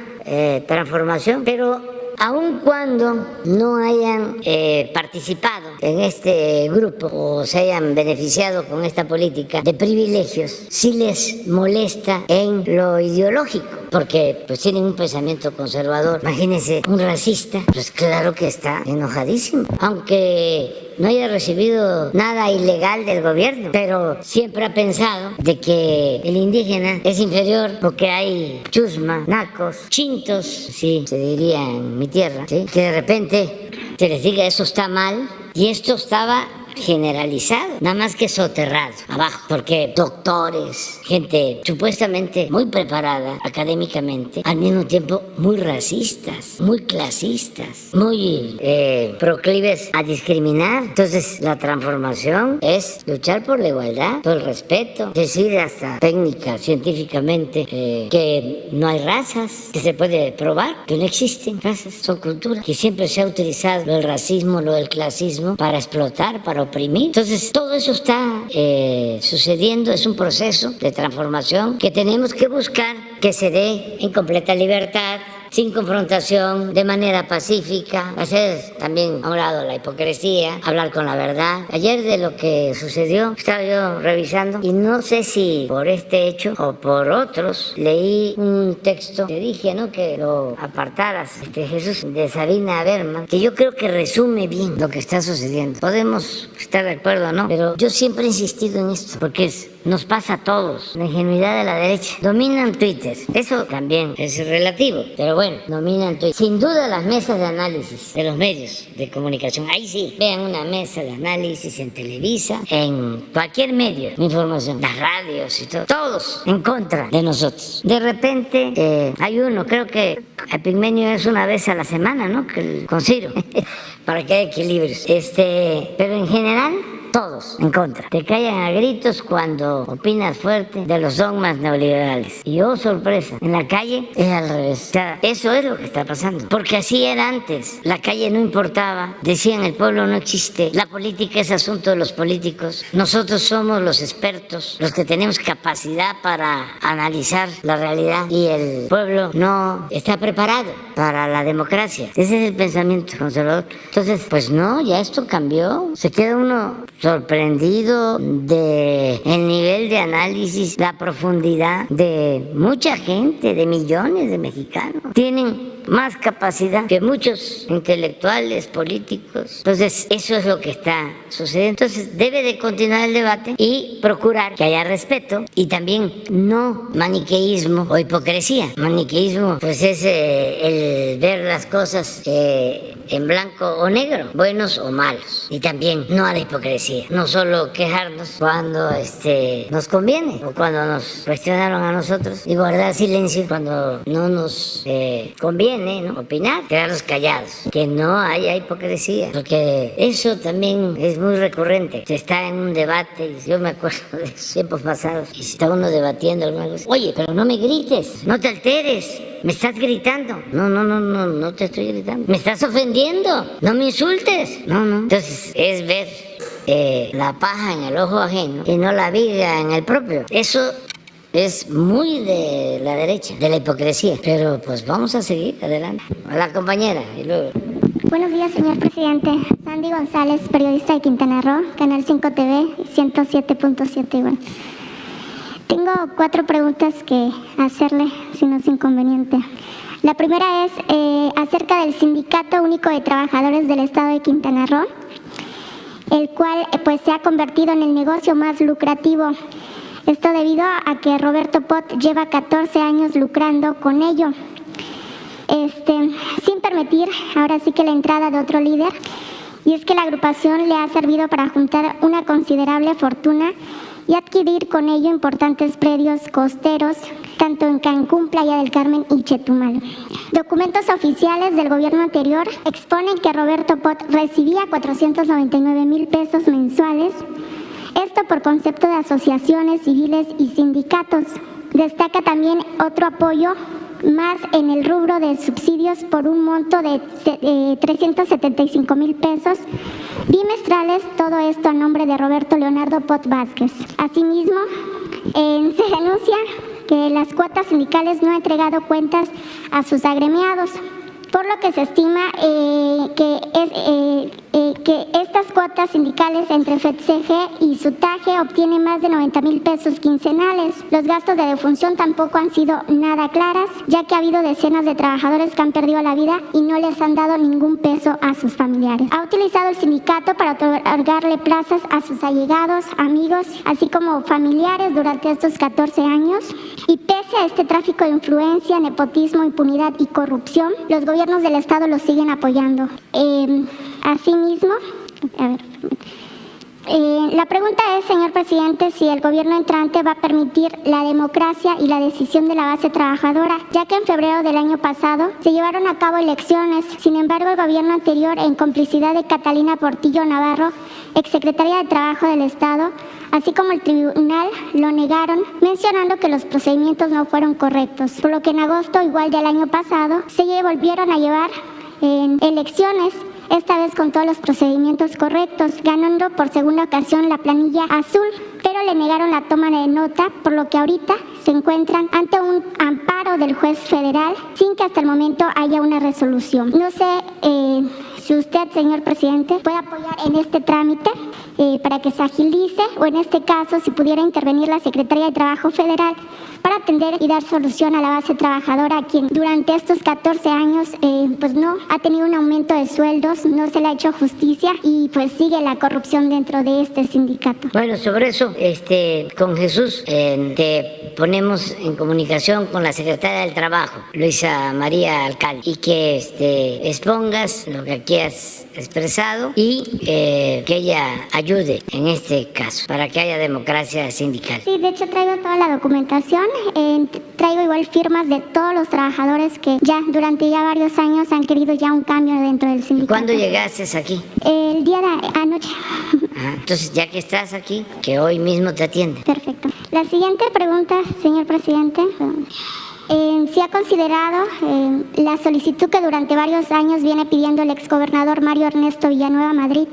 transformación, pero aun cuando no hayan participado en este grupo o se hayan beneficiado con esta política de privilegios, sí les molesta en lo ideológico, porque pues tienen un pensamiento conservador. Imagínense, un racista, pues claro que está enojadísimo, aunque no haya recibido nada ilegal del gobierno, pero siempre ha pensado de que el indígena es inferior porque hay chusma, nacos, chintos, sí, se diría en mi tierra, ¿sí? Que de repente se les diga eso está mal, y esto estaba generalizado, nada más que soterrado abajo, porque doctores, gente supuestamente muy preparada académicamente, al mismo tiempo muy racistas, muy clasistas, muy proclives a discriminar. Entonces la transformación es luchar por la igualdad, por el respeto, decir hasta técnica, científicamente, que no hay razas, que se puede probar que no existen razas, son culturas, que siempre se ha utilizado el racismo, lo del clasismo para explotar, para oprimir. Entonces todo eso está sucediendo, es un proceso de transformación que tenemos que buscar que se dé en completa libertad, sin confrontación, de manera pacífica, hacer también a un lado la hipocresía, hablar con la verdad. Ayer de lo que sucedió, estaba yo revisando y no sé si por este hecho o por otros, leí un texto, te dije, ¿no?, que lo apartaras, Jesús, de Sabina Berman, que yo creo que resume bien lo que está sucediendo. Podemos estar de acuerdo o no, pero yo siempre he insistido en esto, porque nos pasa a todos, la ingenuidad de la derecha. Dominan Twitter, eso también es relativo, pero bueno, dominan Twitter. Sin duda las mesas de análisis de los medios de comunicación, ahí sí, vean una mesa de análisis en Televisa, en cualquier medio de información, las radios y todo, todos en contra de nosotros. De repente hay uno, creo que Epigmenio es una vez a la semana, ¿no?, con Ciro, para que haya equilibrios. Pero en general, todos en contra. Te callan a gritos cuando opinas fuerte de los dogmas neoliberales. Y oh, sorpresa, en la calle es al revés. O sea, eso es lo que está pasando. Porque así era antes. La calle no importaba. Decían, el pueblo no existe. La política es asunto de los políticos. Nosotros somos los expertos, los que tenemos capacidad para analizar la realidad. Y el pueblo no está preparado para la democracia. Ese es el pensamiento conservador. Entonces, pues no, ya esto cambió. Se queda uno sorprendido de el nivel de análisis, la profundidad de mucha gente, de millones de mexicanos. Tienen más capacidad que muchos intelectuales, políticos. Entonces, eso es lo que está sucediendo. Entonces, debe de continuar el debate y procurar que haya respeto y también no maniqueísmo o hipocresía. Maniqueísmo, pues es el ver las cosas en blanco o negro, buenos o malos. Y también no a la hipocresía, no solo quejarnos cuando nos conviene o cuando nos cuestionaron a nosotros y guardar silencio cuando no nos conviene, ¿no? Opinar, quedarnos callados, que no haya hipocresía, porque eso también es muy recurrente. Se está en un debate, yo me acuerdo de tiempos pasados, y está uno debatiendo alguna cosa. Oye, pero no me grites, no te alteres, me estás gritando. No te estoy gritando. Me estás ofendiendo, no me insultes. No. Entonces es ver la paja en el ojo ajeno y no la viga en el propio. Eso es muy de la derecha, de la hipocresía. Pero pues vamos a seguir adelante. A la compañera y luego. Buenos días, señor presidente. Sandy González, periodista de Quintana Roo, Canal 5 TV, 107.7 igual. Tengo 4 preguntas que hacerle, si no es inconveniente. La primera es acerca del Sindicato Único de Trabajadores del Estado de Quintana Roo, el cual pues se ha convertido en el negocio más lucrativo. Esto debido a que Roberto Pott lleva 14 años lucrando con ello, sin permitir ahora sí que la entrada de otro líder. Y es que la agrupación le ha servido para juntar una considerable fortuna y adquirir con ello importantes predios costeros, tanto en Cancún, Playa del Carmen y Chetumal. Documentos oficiales del gobierno anterior exponen que Roberto Pott recibía 499,000 pesos mensuales, esto por concepto de asociaciones civiles y sindicatos. Destaca también otro apoyo más en el rubro de subsidios por un monto de 375,000 pesos bimestrales, todo esto a nombre de Roberto Leonardo Pott Vázquez. Asimismo, se denuncia que las cuotas sindicales no han entregado cuentas a sus agremiados, por lo que se estima que estas cuotas sindicales entre FETCG y SUTAGE obtienen más de 90,000 pesos quincenales. Los gastos de defunción tampoco han sido nada claras, ya que ha habido decenas de trabajadores que han perdido la vida y no les han dado ningún peso a sus familiares. Ha utilizado el sindicato para otorgarle plazas a sus allegados, amigos, así como familiares durante estos 14 años. Y pese a este tráfico de influencia, nepotismo, impunidad y corrupción, los gobiernos del Estado los siguen apoyando. Asimismo, la pregunta es, señor presidente, si el gobierno entrante va a permitir la democracia y la decisión de la base trabajadora, ya que en febrero del año pasado se llevaron a cabo elecciones. Sin embargo, el gobierno anterior, en complicidad de Catalina Portillo Navarro, exsecretaria de Trabajo del Estado, así como el tribunal, lo negaron, mencionando que los procedimientos no fueron correctos, por lo que en agosto, igual del año pasado, se volvieron a llevar en elecciones, esta vez con todos los procedimientos correctos, ganando por segunda ocasión la planilla azul, pero le negaron la toma de nota, por lo que ahorita se encuentran ante un amparo del juez federal sin que hasta el momento haya una resolución. No sé si usted, señor presidente, puede apoyar en este trámite para que se agilice, o en este caso, si pudiera intervenir la Secretaría de Trabajo Federal para atender y dar solución a la base trabajadora, quien durante estos 14 años pues no ha tenido un aumento de sueldos, no se le ha hecho justicia y pues sigue la corrupción dentro de este sindicato. Bueno, sobre eso, con Jesús te ponemos en comunicación con la Secretaria del Trabajo, Luisa María Alcalde, y que expongas lo que aquí has expresado y que ella ayude en este caso para que haya democracia sindical. Sí, de hecho traigo toda la documentación, traigo igual firmas de todos los trabajadores que ya durante varios años han querido ya un cambio dentro del sindicato. ¿Cuándo llegaste aquí? El día de anoche. Entonces, ya que estás aquí, que hoy mismo te atiende. Perfecto. La siguiente pregunta, señor presidente. ¿Se ha considerado la solicitud que durante varios años viene pidiendo el exgobernador Mario Ernesto Villanueva Madrid,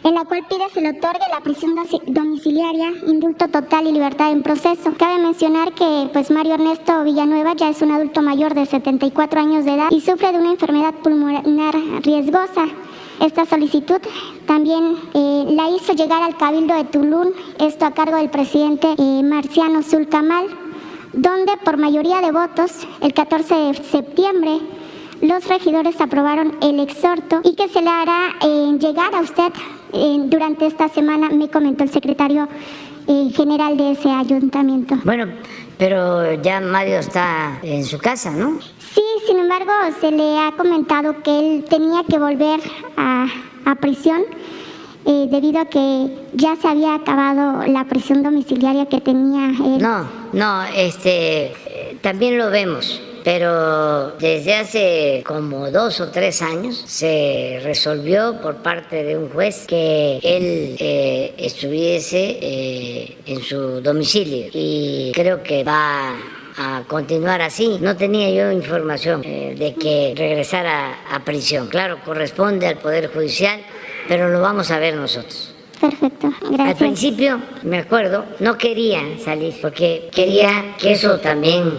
en la cual pide se le otorgue la prisión domiciliaria, indulto total y libertad en proceso? Cabe mencionar que pues Mario Ernesto Villanueva ya es un adulto mayor de 74 años de edad y sufre de una enfermedad pulmonar riesgosa. Esta solicitud también la hizo llegar al Cabildo de Tulum, esto a cargo del presidente Marciano Zulcamal, donde por mayoría de votos, el 14 de septiembre, los regidores aprobaron el exhorto y que se le hará llegar a usted durante esta semana, me comentó el secretario general de ese ayuntamiento. Bueno, pero ya Mario está en su casa, ¿no? Sí, sin embargo, se le ha comentado que él tenía que volver a prisión debido a que ya se había acabado la prisión domiciliaria que tenía él. No, también lo vemos. Pero desde hace como 2 o 3 años se resolvió por parte de un juez que él estuviese en su domicilio y creo que va a continuar así. No tenía yo información de que regresara a prisión. Claro, corresponde al Poder Judicial, pero lo vamos a ver nosotros. Perfecto, gracias. Al principio, me acuerdo, no quería salir porque quería que eso también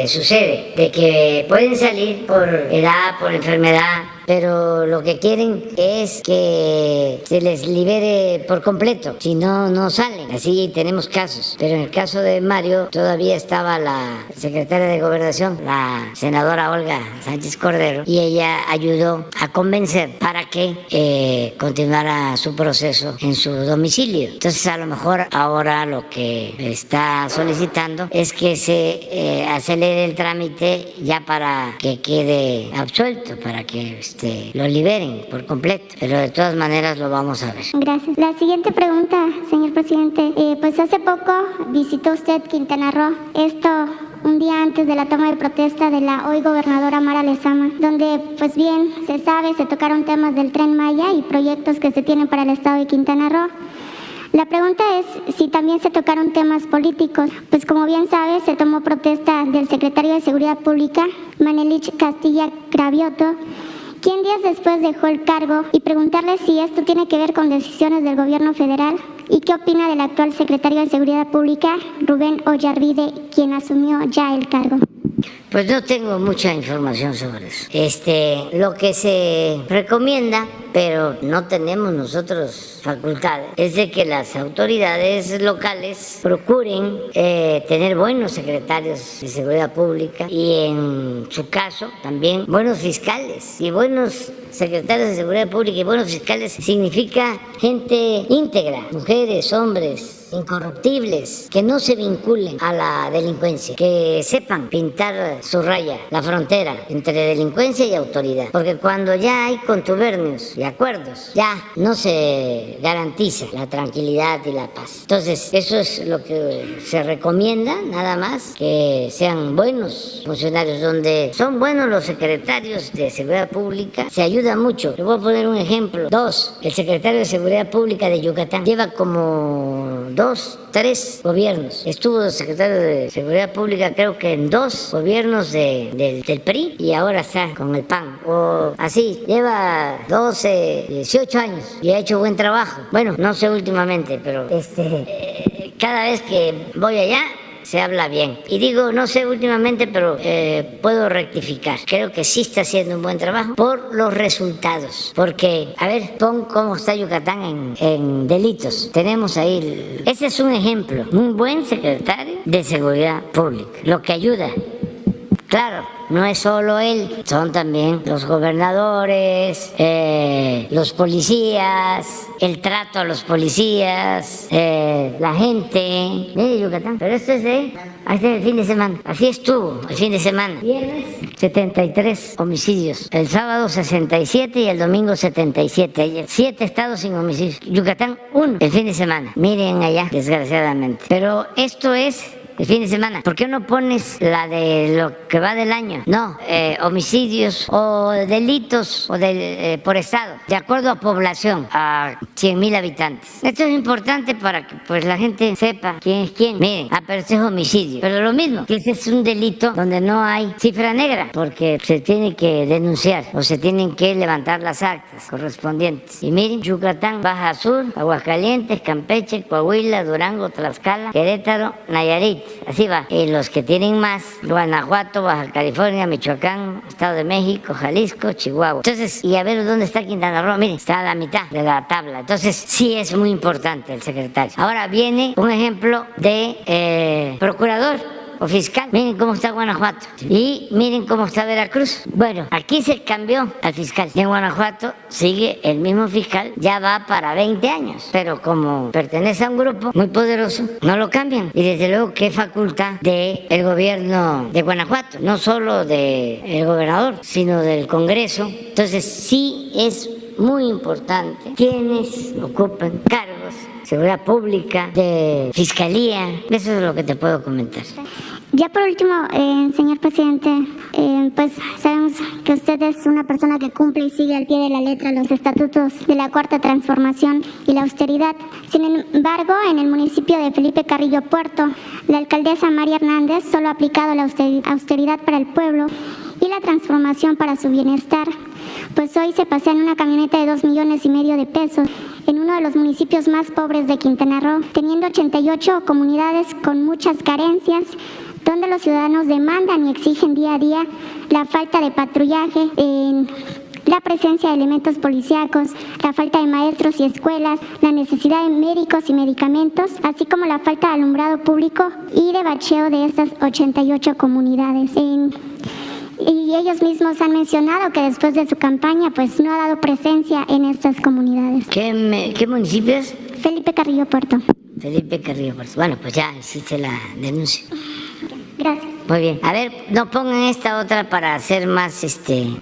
sucede, de que pueden salir por edad, por enfermedad, pero lo que quieren es que se les libere por completo, si no, no salen. Así tenemos casos, pero en el caso de Mario todavía estaba la secretaria de Gobernación, la senadora Olga Sánchez Cordero, y ella ayudó a convencer para que continuara su proceso en su domicilio. Entonces a lo mejor ahora lo que está solicitando es que se acelere el trámite ya para que quede absuelto, para que lo liberen por completo, pero de todas maneras lo vamos a ver. Gracias. La siguiente pregunta, señor presidente. Pues hace poco visitó usted Quintana Roo, esto un día antes de la toma de protesta de la hoy gobernadora Mara Lezama, donde pues bien se sabe, se tocaron temas del Tren Maya y proyectos que se tienen para el estado de Quintana Roo. La pregunta es si también se tocaron temas políticos, pues como bien sabe, se tomó protesta del secretario de Seguridad Pública, Manelich Castilla Cravioto, quien días después dejó el cargo, y preguntarle si esto tiene que ver con decisiones del gobierno federal y qué opina del actual secretario de Seguridad Pública, Rubén Ollarvide, quien asumió ya el cargo. Pues no tengo mucha información sobre eso. Lo que se recomienda, pero no tenemos nosotros facultades, es de que las autoridades locales procuren tener buenos secretarios de seguridad pública y en su caso también buenos fiscales. Y buenos secretarios de seguridad pública y buenos fiscales significa gente íntegra, mujeres, hombres, incorruptibles, que no se vinculen a la delincuencia, que sepan pintar su raya, la frontera entre delincuencia y autoridad. Porque cuando ya hay contubernios y acuerdos, ya no se garantiza la tranquilidad y la paz. Entonces, eso es lo que se recomienda, nada más, que sean buenos funcionarios. Donde son buenos los secretarios de seguridad pública, se ayuda mucho. Le voy a poner un ejemplo. 2, el secretario de Seguridad Pública de Yucatán lleva como 2, 3 gobiernos. Estuvo secretario de Seguridad Pública creo que en 2 gobiernos del PRI y ahora está con el PAN. O así, lleva 12, 18 años y ha hecho buen trabajo. Bueno, no sé últimamente, pero cada vez que voy allá se habla bien. Y digo, no sé últimamente, pero puedo rectificar. Creo que sí está haciendo un buen trabajo por los resultados. Porque, a ver, pon cómo está Yucatán en delitos. Tenemos ahí, ese es un ejemplo. Un buen secretario de Seguridad Pública, lo que ayuda. Claro, no es solo él, son también los gobernadores, los policías, el trato a los policías, la gente. Mire Yucatán, pero esto es el fin de semana. Así estuvo el fin de semana. Viernes, 73 homicidios. El sábado 67 y el domingo 77. 7 estados sin homicidios. Yucatán, 1 el fin de semana. Miren allá, desgraciadamente. Pero esto es el fin de semana. ¿Por qué no pones la de lo que va del año? No, homicidios o delitos o por estado, de acuerdo a población, a 100,000 habitantes. Esto es importante para que pues la gente sepa quién es quién. Miren, pero este es homicidio. Pero lo mismo, que ese es un delito donde no hay cifra negra, porque se tiene que denunciar o se tienen que levantar las actas correspondientes. Y miren, Yucatán, Baja Sur, Aguascalientes, Campeche, Coahuila, Durango, Tlaxcala, Querétaro, Nayarit. Así va. Y los que tienen más, Guanajuato, Baja California, Michoacán, Estado de México, Jalisco, Chihuahua. Entonces, y a ver dónde está Quintana Roo. Miren, está a la mitad de la tabla. Entonces, sí es muy importante el secretario. Ahora viene un ejemplo de procurador. o fiscal. Miren cómo está Guanajuato y miren cómo está Veracruz. Bueno, aquí se cambió al fiscal. Y en Guanajuato sigue el mismo fiscal, ya va para 20 años. Pero como pertenece a un grupo muy poderoso, no lo cambian. Y desde luego que es facultad del gobierno de Guanajuato, no solo del gobernador, sino del Congreso. Entonces sí es muy importante quienes ocupan cargos, seguridad pública, de fiscalía. Eso es lo que te puedo comentar. Ya por último, señor presidente, pues sabemos que usted es una persona que cumple y sigue al pie de la letra los estatutos de la Cuarta Transformación y la austeridad. Sin embargo, en el municipio de Felipe Carrillo Puerto, la alcaldesa María Hernández solo ha aplicado la austeridad para el pueblo y la transformación para su bienestar. Pues hoy se pasea en una camioneta de 2,5 millones de pesos en uno de los municipios más pobres de Quintana Roo, teniendo 88 comunidades con muchas carencias, donde los ciudadanos demandan y exigen día a día la falta de patrullaje, la presencia de elementos policíacos, la falta de maestros y escuelas, la necesidad de médicos y medicamentos, así como la falta de alumbrado público y de bacheo de estas 88 comunidades. Y ellos mismos han mencionado que después de su campaña pues no ha dado presencia en estas comunidades. ¿Qué municipio es? Felipe Carrillo Puerto. Felipe Carrillo Puerto. Bueno, pues ya hiciste la denuncia. Gracias. Muy bien. A ver, no pongan esta otra para ser más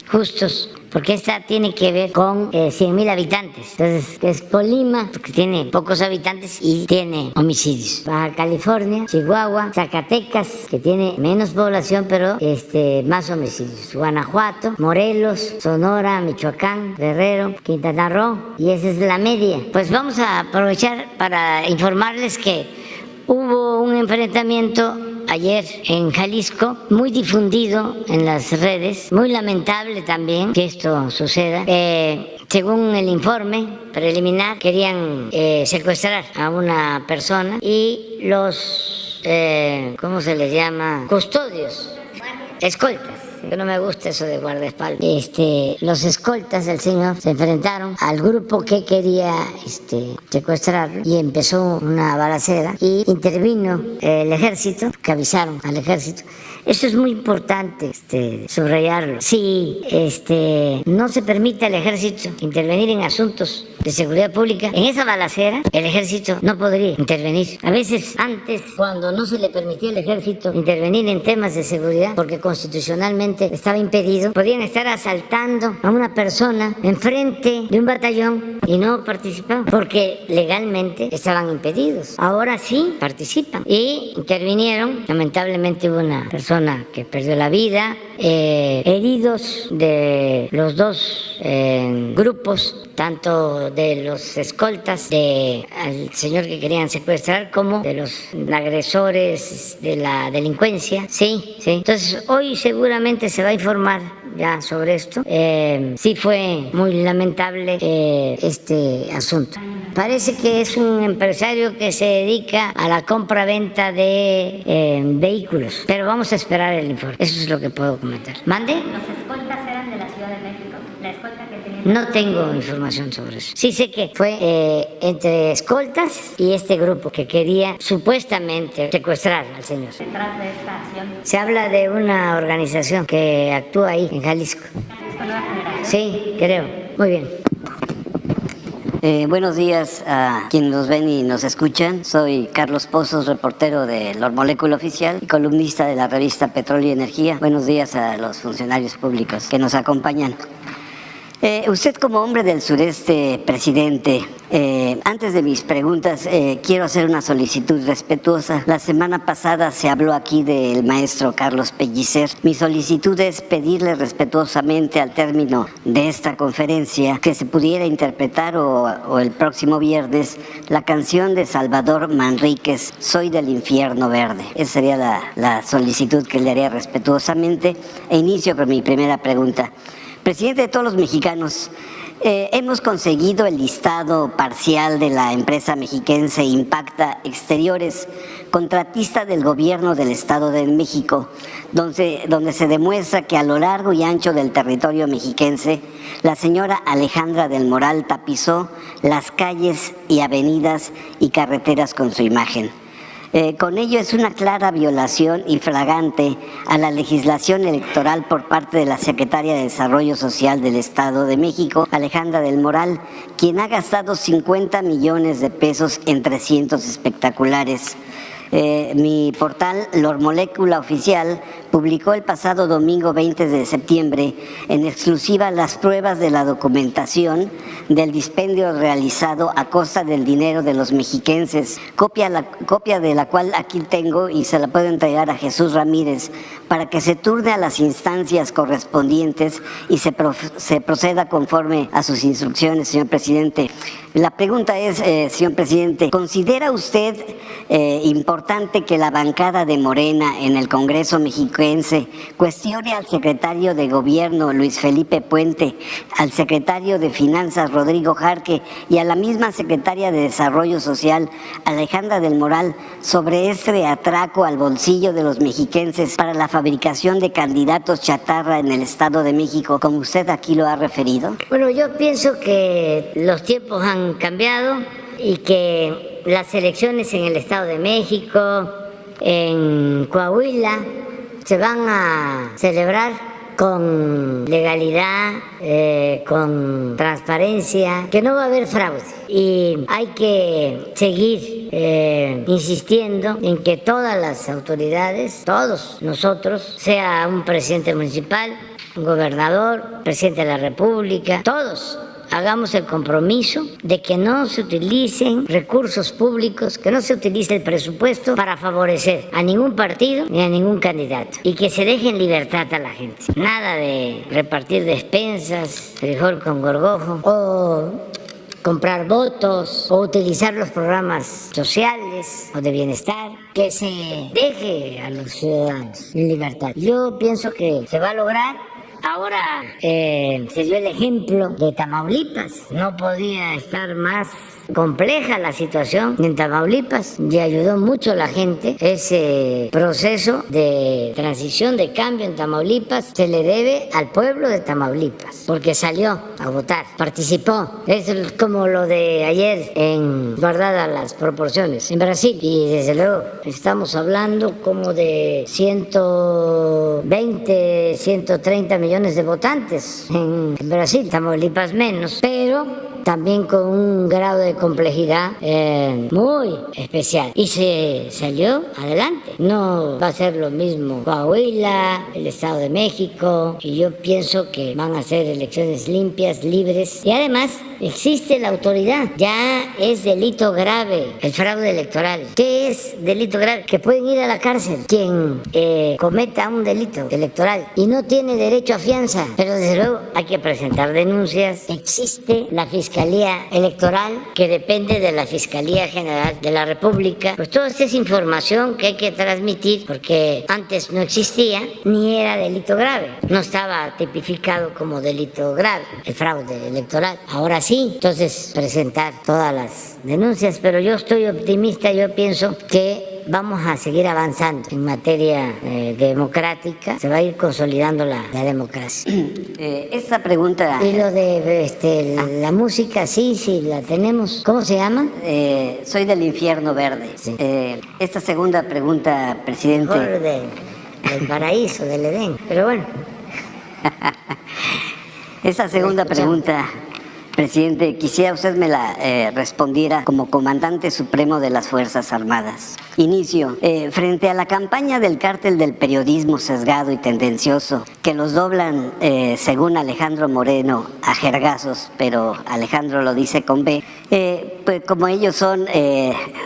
justos, porque esta tiene que ver con 100,000 habitantes. Entonces, es Colima, porque tiene pocos habitantes y tiene homicidios. Baja California, Chihuahua, Zacatecas, que tiene menos población, pero más homicidios. Guanajuato, Morelos, Sonora, Michoacán, Guerrero, Quintana Roo, y esa es la media. Pues vamos a aprovechar para informarles que hubo un enfrentamiento ayer en Jalisco, muy difundido en las redes, muy lamentable también que esto suceda. Según el informe preliminar, querían secuestrar a una persona y los, ¿cómo se les llama? Custodios, escoltas. Que no me gusta eso de guardaespaldas. Los escoltas del señor se enfrentaron al grupo que quería secuestrarlo y empezó una balacera y intervino el ejército, que avisaron al ejército. Eso es muy importante subrayarlo. Si no se permite al ejército intervenir en asuntos de seguridad pública, en esa balacera el ejército no podría intervenir. A veces antes, cuando no se le permitía al ejército intervenir en temas de seguridad, porque constitucionalmente estaba impedido, podían estar asaltando a una persona enfrente de un batallón y no participaban, porque legalmente estaban impedidos. Ahora sí participan y intervinieron. Lamentablemente hubo una persona que perdió la vida, heridos de los dos grupos, tanto de los escoltas al señor que querían secuestrar como de los agresores de la delincuencia. Sí. Entonces hoy seguramente se va a informar ya sobre esto. Sí fue muy lamentable este asunto. Parece que es un empresario que se dedica a la compra-venta de vehículos, pero vamos a esperar el informe. Eso es lo que puedo comentar. ¿Mande? ¿Los escoltas eran de la Ciudad de México? ¿La escolta que tenía? No tengo información sobre eso. Sí sé que fue entre escoltas y este grupo que quería supuestamente secuestrar al señor. Detrás de esta acción. Se habla de una organización que actúa ahí en Jalisco. Nueva Generación. Sí, creo. Muy bien. Buenos días a quienes nos ven y nos escuchan. Soy Carlos Pozos, reportero de La Molécula Oficial y columnista de la revista Petróleo y Energía. Buenos días a los funcionarios públicos que nos acompañan. Usted como hombre del sureste, presidente, antes de mis preguntas quiero hacer una solicitud respetuosa. La semana pasada se habló aquí del maestro Carlos Pellicer. Mi solicitud es pedirle respetuosamente al término de esta conferencia que se pudiera interpretar o el próximo viernes la canción de Salvador Manríquez, Soy del Infierno Verde. Esa sería la solicitud que le haría respetuosamente. E inicio con mi primera pregunta. Presidente de todos los mexicanos, hemos conseguido el listado parcial de la empresa mexiquense Impacta Exteriores, contratista del gobierno del Estado de México, donde se demuestra que a lo largo y ancho del territorio mexiquense, la señora Alejandra del Moral tapizó las calles y avenidas y carreteras con su imagen. Con ello es una clara violación y flagrante a la legislación electoral por parte de la Secretaria de Desarrollo Social del Estado de México, Alejandra del Moral, quien ha gastado 50 millones de pesos en 300 espectaculares. Mi portal Lor Molécula Oficial publicó el pasado domingo 20 de septiembre en exclusiva las pruebas de la documentación del dispendio realizado a costa del dinero de los mexiquenses, copia de la cual aquí tengo y se la puedo entregar a Jesús Ramírez para que se turne a las instancias correspondientes y se proceda conforme a sus instrucciones, señor presidente. La pregunta es, señor presidente, ¿considera usted importante que la bancada de Morena en el Congreso mexiquense cuestione al secretario de Gobierno, Luis Felipe Puente, al secretario de Finanzas, Rodrigo Jarque, y a la misma secretaria de Desarrollo Social, Alejandra del Moral, sobre este atraco al bolsillo de los mexiquenses para la fabricación de candidatos chatarra en el Estado de México, como usted aquí lo ha referido? Bueno, yo pienso que los tiempos han cambiado y que las elecciones en el Estado de México, en Coahuila, se van a celebrar con legalidad, con transparencia, que no va a haber fraude. Y hay que seguir insistiendo en que todas las autoridades, todos nosotros, sea un presidente municipal, un gobernador, presidente de la República, todos hagamos el compromiso de que no se utilicen recursos públicos, que no se utilice el presupuesto para favorecer a ningún partido ni a ningún candidato y que se deje en libertad a la gente. Nada de repartir despensas, frijol con gorgojo o comprar votos o utilizar los programas sociales o de bienestar, que se deje a los ciudadanos en libertad. Yo pienso que se va a lograr. Ahora se dio el ejemplo de Tamaulipas. No podía estar más compleja la situación en Tamaulipas y ayudó mucho a la gente. Ese proceso de transición, de cambio en Tamaulipas, se le debe al pueblo de Tamaulipas, porque salió a votar, participó. Es como lo de ayer, guardadas las proporciones, en Brasil. Y desde luego estamos hablando como de 120, 130 millones de votantes en Brasil, Tamaulipas menos, pero también con un grado de complejidad muy especial. Y se salió adelante. No va a ser lo mismo Coahuila, el Estado de México, y yo pienso que van a ser elecciones limpias, libres, y además existe la autoridad. Ya es delito grave el fraude electoral. ¿Qué es delito grave? Que pueden ir a la cárcel quien cometa un delito electoral y no tiene derecho a fianza, pero desde luego hay que presentar denuncias. Existe la Fiscalía Electoral, que depende de la Fiscalía General de la República. Pues toda esta es información que hay que transmitir, porque antes no existía ni era delito grave, no estaba tipificado como delito grave el fraude electoral. Ahora sí, entonces presentar todas las denuncias, pero yo estoy optimista. Yo pienso que vamos a seguir avanzando en materia democrática, se va a ir consolidando la democracia. Esta pregunta... Y lo de la música, sí, la tenemos. ¿Cómo se llama? Soy del Infierno Verde. Sí. Esta segunda pregunta, presidente... Mejor del paraíso, del Edén, pero bueno. Esa segunda pregunta, presidente, quisiera usted me la respondiera como comandante supremo de las Fuerzas Armadas. Inicio. Frente a la campaña del cártel del periodismo sesgado y tendencioso, que los doblan, según Alejandro Moreno, a jergazos, pero Alejandro lo dice con B, pues como ellos son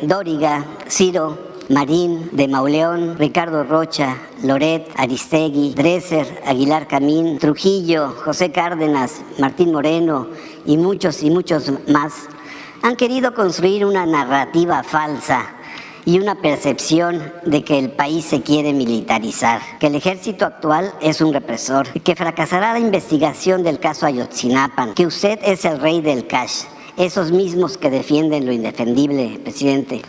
Dóriga, Ciro, Marín, de Mauleón, Ricardo Rocha, Loret, Aristegui, Dresser, Aguilar Camín, Trujillo, José Cárdenas, Martín Moreno y muchos más, han querido construir una narrativa falsa y una percepción de que el país se quiere militarizar, que el ejército actual es un represor, que fracasará la investigación del caso Ayotzinapa, que usted es el rey del cash, esos mismos que defienden lo indefendible, presidente.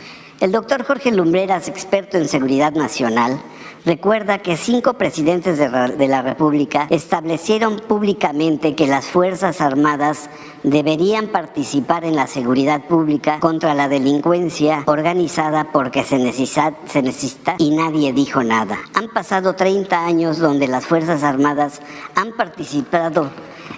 El doctor Jorge Lumbreras, experto en seguridad nacional, recuerda que 5 presidentes de la República establecieron públicamente que las Fuerzas Armadas deberían participar en la seguridad pública contra la delincuencia organizada porque se necesita y nadie dijo nada. Han pasado 30 años donde las Fuerzas Armadas han participado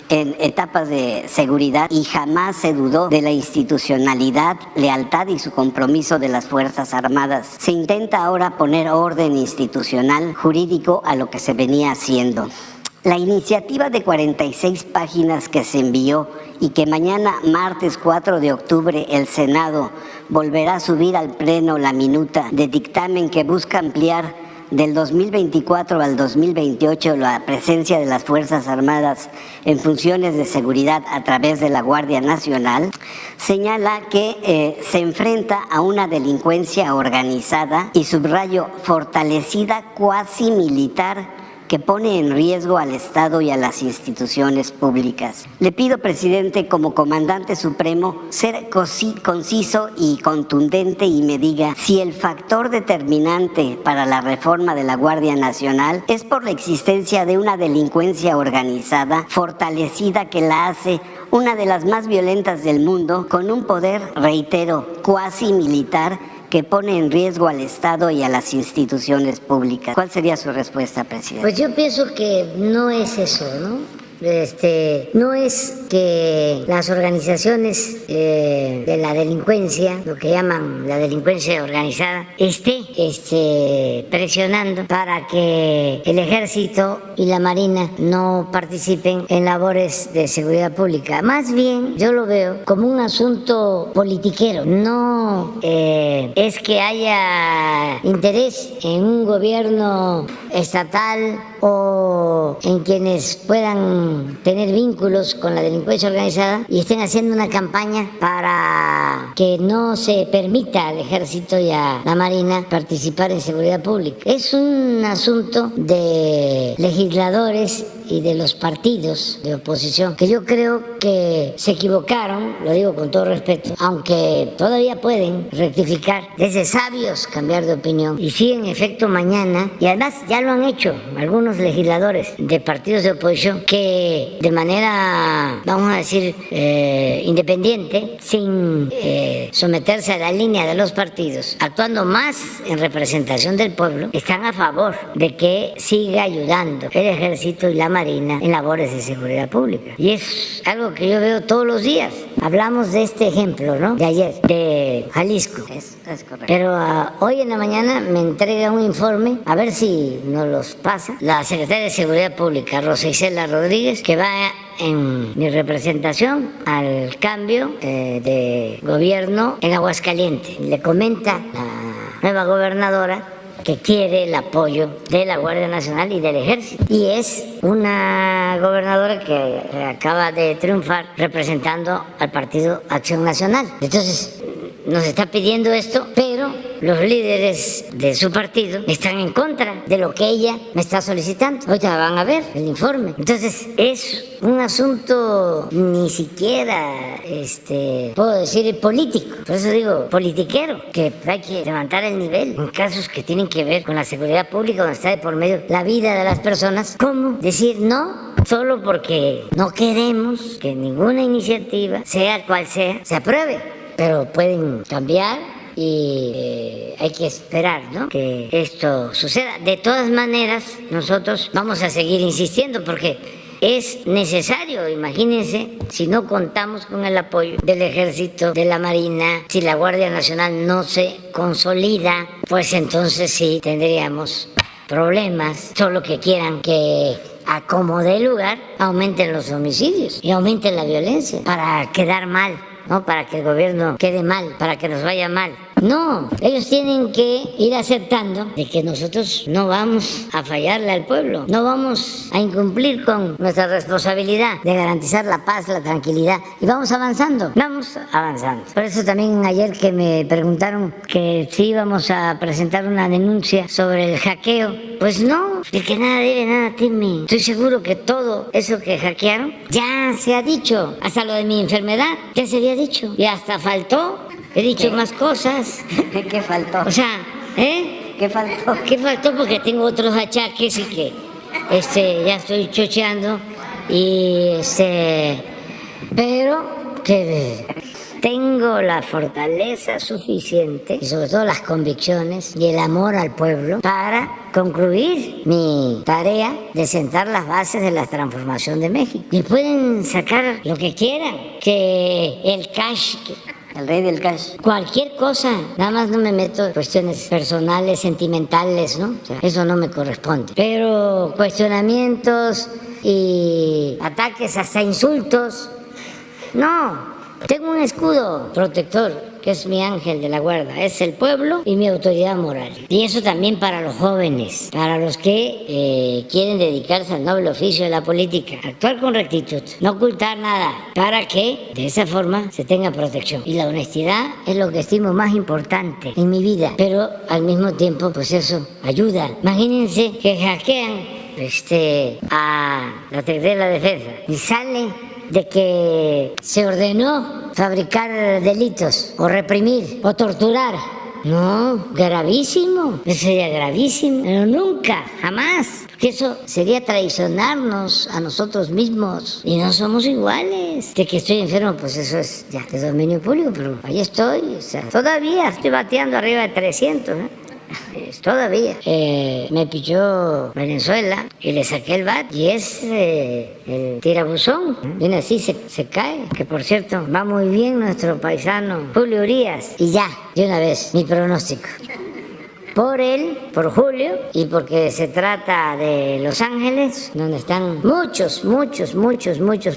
en etapas de seguridad y jamás se dudó de la institucionalidad, lealtad y su compromiso de las Fuerzas Armadas. Se intenta ahora poner orden institucional, jurídico a lo que se venía haciendo. La iniciativa de 46 páginas que se envió y que mañana, martes 4 de octubre, el Senado volverá a subir al Pleno la minuta de dictamen que busca ampliar del 2024 al 2028 la presencia de las Fuerzas Armadas en funciones de seguridad a través de la Guardia Nacional, señala que se enfrenta a una delincuencia organizada y, subrayo, fortalecida cuasi militar que pone en riesgo al Estado y a las instituciones públicas. Le pido, presidente, como comandante supremo, ser conciso y contundente y me diga si el factor determinante para la reforma de la Guardia Nacional es por la existencia de una delincuencia organizada, fortalecida, que la hace una de las más violentas del mundo, con un poder, reitero, cuasi militar, que pone en riesgo al Estado y a las instituciones públicas. ¿Cuál sería su respuesta, presidente? Pues yo pienso que no es eso, ¿no? No es que las organizaciones de la delincuencia, lo que llaman la delincuencia organizada, esté presionando para que el Ejército y la Marina no participen en labores de seguridad pública. Más bien, yo lo veo como un asunto politiquero. No es que haya interés en un gobierno estatal o en quienes puedan tener vínculos con la delincuencia organizada y estén haciendo una campaña para que no se permita al Ejército y a la Marina participar en seguridad pública. Es un asunto de legisladores y de los partidos de oposición, que yo creo que se equivocaron, lo digo con todo respeto, aunque todavía pueden rectificar, desde sabios cambiar de opinión, y sí, en efecto, mañana, y además ya lo han hecho algunos legisladores de partidos de oposición, que de manera, vamos a decir, independiente, sin someterse a la línea de los partidos, actuando más en representación del pueblo, están a favor de que siga ayudando el Ejército y la Marina en labores de seguridad pública. Y es algo que yo veo todos los días. Hablamos de este ejemplo, ¿no?, de ayer, de Jalisco. Es correcto. Pero hoy en la mañana me entrega un informe, a ver si nos los pasa, la secretaria de Seguridad Pública, Rosa Isela Rodríguez, que va en mi representación al cambio de gobierno en Aguascalientes. Le comenta la nueva gobernadora que quiere el apoyo de la Guardia Nacional y del Ejército. Y es una gobernadora que acaba de triunfar representando al Partido Acción Nacional. Entonces, nos está pidiendo esto, pero los líderes de su partido están en contra de lo que ella me está solicitando. Ahorita van a ver el informe. Entonces, es un asunto ni siquiera, puedo decir, político. Por eso digo, politiquero, que hay que levantar el nivel en casos que tienen que ver con la seguridad pública, donde está de por medio la vida de las personas. ¿Cómo decir no? Solo porque no queremos que ninguna iniciativa, sea cual sea, se apruebe. Pero pueden cambiar y hay que esperar, ¿no?, que esto suceda. De todas maneras, nosotros vamos a seguir insistiendo porque es necesario. Imagínense, si no contamos con el apoyo del Ejército, de la Marina, si la Guardia Nacional no se consolida, pues entonces sí tendríamos problemas. Solo que quieran que a como dé lugar aumenten los homicidios y aumenten la violencia para quedar mal, ¿no?, para que el gobierno quede mal, para que nos vaya mal. No, ellos tienen que ir aceptando de que nosotros no vamos a fallarle al pueblo, no vamos a incumplir con nuestra responsabilidad de garantizar la paz, la tranquilidad, y vamos avanzando. Por eso también ayer que me preguntaron que si íbamos a presentar una denuncia sobre el hackeo, pues no, de que nada debe, nada teme. Estoy seguro que todo eso que hackearon ya se ha dicho, hasta lo de mi enfermedad ya se había dicho, y hasta faltó He dicho más cosas. ¿Qué faltó? O sea, ¿eh? ¿Qué faltó? ¿Qué faltó? Porque tengo otros achaques y que ya estoy chocheando y pero que tengo la fortaleza suficiente y sobre todo las convicciones y el amor al pueblo para concluir mi tarea de sentar las bases de la transformación de México. Y pueden sacar lo que quieran, que el cash, El rey del cash. cualquier cosa, nada más no me meto en cuestiones personales, sentimentales, ¿no? O sea, eso no me corresponde. Pero cuestionamientos y ataques, hasta insultos, no. Tengo un escudo protector, que es mi ángel de la guarda, es el pueblo y mi autoridad moral. Y eso también para los jóvenes, para los que quieren dedicarse al noble oficio de la política. Actuar con rectitud, no ocultar nada, para que de esa forma se tenga protección. Y la honestidad es lo que estimo más importante en mi vida, pero al mismo tiempo, pues eso ayuda. Imagínense que hackean a la Secretaría de la Defensa y sale de que se ordenó fabricar delitos o reprimir o torturar. No, gravísimo, eso sería gravísimo, pero nunca, jamás, porque eso sería traicionarnos a nosotros mismos y no somos iguales. De que estoy enfermo, pues eso es ya de dominio público, pero ahí estoy, o sea, todavía estoy bateando arriba de 300, ¿eh? Todavía me pilló Venezuela y le saqué el bat y es el tirabuzón, viene así, se cae, que por cierto va muy bien nuestro paisano Julio Urías. Y ya, de una vez, mi pronóstico: por él, por Julio, y porque se trata de Los Ángeles, donde están muchos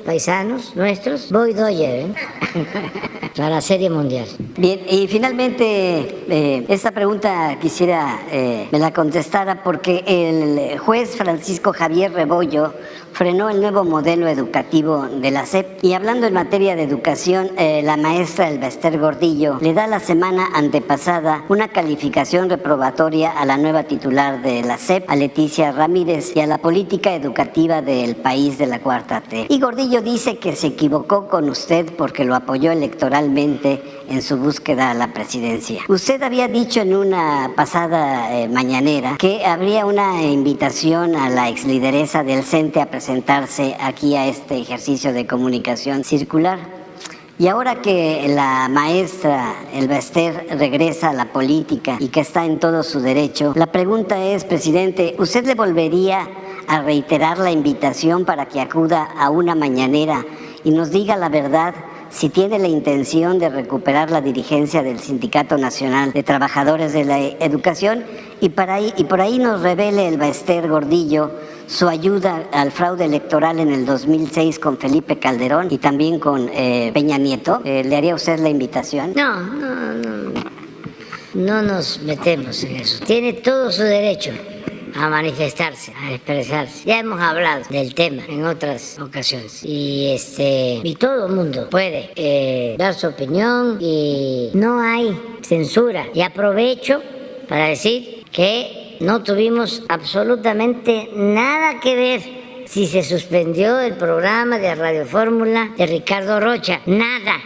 paisanos nuestros, voy Dodger, para la Serie Mundial. Bien, y finalmente, esta pregunta quisiera me la contestara porque el juez Francisco Javier Rebollo frenó el nuevo modelo educativo de la SEP. Y hablando en materia de educación, la maestra Elbester Gordillo le da la semana antepasada una calificación reprobatoria a la nueva titular de la SEP, a Leticia Ramírez, y a la política educativa del país de la 4T. Y Gordillo dice que se equivocó con usted porque lo apoyó electoralmente en su búsqueda a la presidencia. Usted había dicho en una pasada mañanera que habría una invitación a la exlideresa del CENTE a presentarse aquí a este ejercicio de comunicación circular. Y ahora que la maestra Elbester regresa a la política y que está en todo su derecho, la pregunta es, presidente, ¿usted le volvería a reiterar la invitación para que acuda a una mañanera y nos diga la verdad si tiene la intención de recuperar la dirigencia del Sindicato Nacional de Trabajadores de la Educación y por ahí nos revele Elbester Gordillo su ayuda al fraude electoral en el 2006 con Felipe Calderón y también con Peña Nieto? ¿Le haría usted la invitación? No nos metemos en eso. Tiene todo su derecho a manifestarse, a expresarse. Ya hemos hablado del tema en otras ocasiones y todo el mundo puede dar su opinión y no hay censura. Y aprovecho para decir que no tuvimos absolutamente nada que ver si se suspendió el programa de Radio Fórmula de Ricardo Rocha. Nada.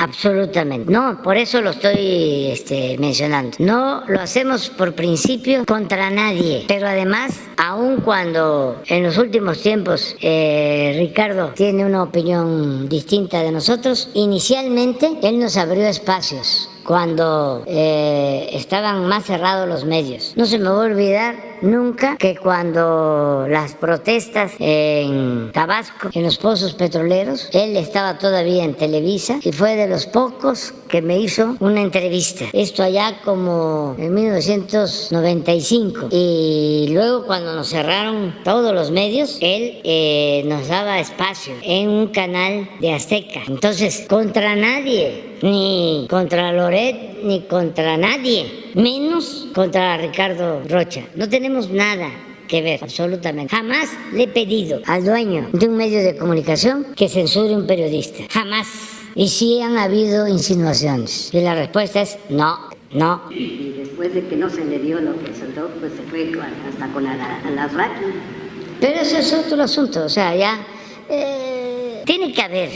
Absolutamente. No, por eso lo estoy mencionando. No lo hacemos por principio contra nadie. Pero además, aun cuando en los últimos tiempos Ricardo tiene una opinión distinta de nosotros, inicialmente él nos abrió espacios cuando estaban más cerrados los medios. No se me va a olvidar nunca que cuando las protestas en Tabasco, en los pozos petroleros, él estaba todavía en Televisa y fue de los pocos que me hizo una entrevista. Esto allá como en 1995. Y luego cuando nos cerraron todos los medios, él nos daba espacio en un canal de Azteca. Entonces, contra nadie, ni contra Loret, ni contra nadie, menos contra Ricardo Rocha. No tenemos nada que ver, absolutamente. Jamás le he pedido al dueño de un medio de comunicación que censure un periodista. Jamás. Y sí han habido insinuaciones. Y la respuesta es no. Y después de que no se le dio lo que soltó, pues se fue hasta con Alasraqui. Pero eso es otro asunto. O sea, ya tiene que haber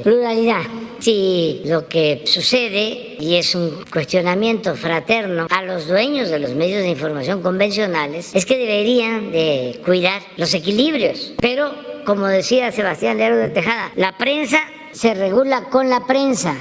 pluralidad. si lo que sucede, y es un cuestionamiento fraterno a los dueños de los medios de información convencionales, es que deberían de cuidar los equilibrios. Pero, como decía Sebastián Lerdo de Tejada, la prensa se regula con la prensa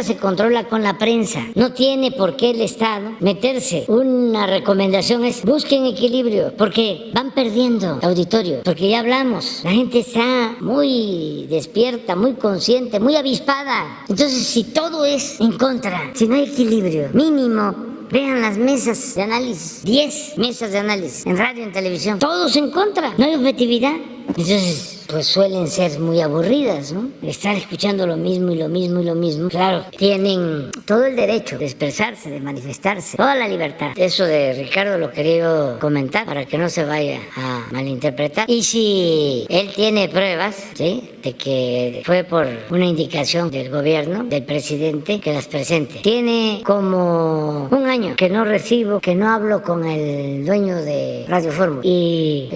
se controla con la prensa. No tiene por qué el Estado meterse. Una recomendación es busquen equilibrio, porque van perdiendo auditorio, porque ya hablamos, la gente está muy despierta, muy consciente, muy avispada. Entonces, si todo es en contra, si no hay equilibrio mínimo, vean las mesas de análisis, 10 mesas de análisis en radio, en televisión, todos en contra, no hay objetividad. Entonces, pues suelen ser muy aburridas, ¿no? Estar escuchando lo mismo y lo mismo y lo mismo. Claro, tienen todo el derecho de expresarse, de manifestarse, toda la libertad. Eso de Ricardo lo quería comentar para que no se vaya a malinterpretar. Y si él tiene pruebas, ¿sí?, de que fue por una indicación del gobierno, del presidente, que las presente. Tiene como un año que no recibo, que no hablo con el dueño de Radio Fórmula. Y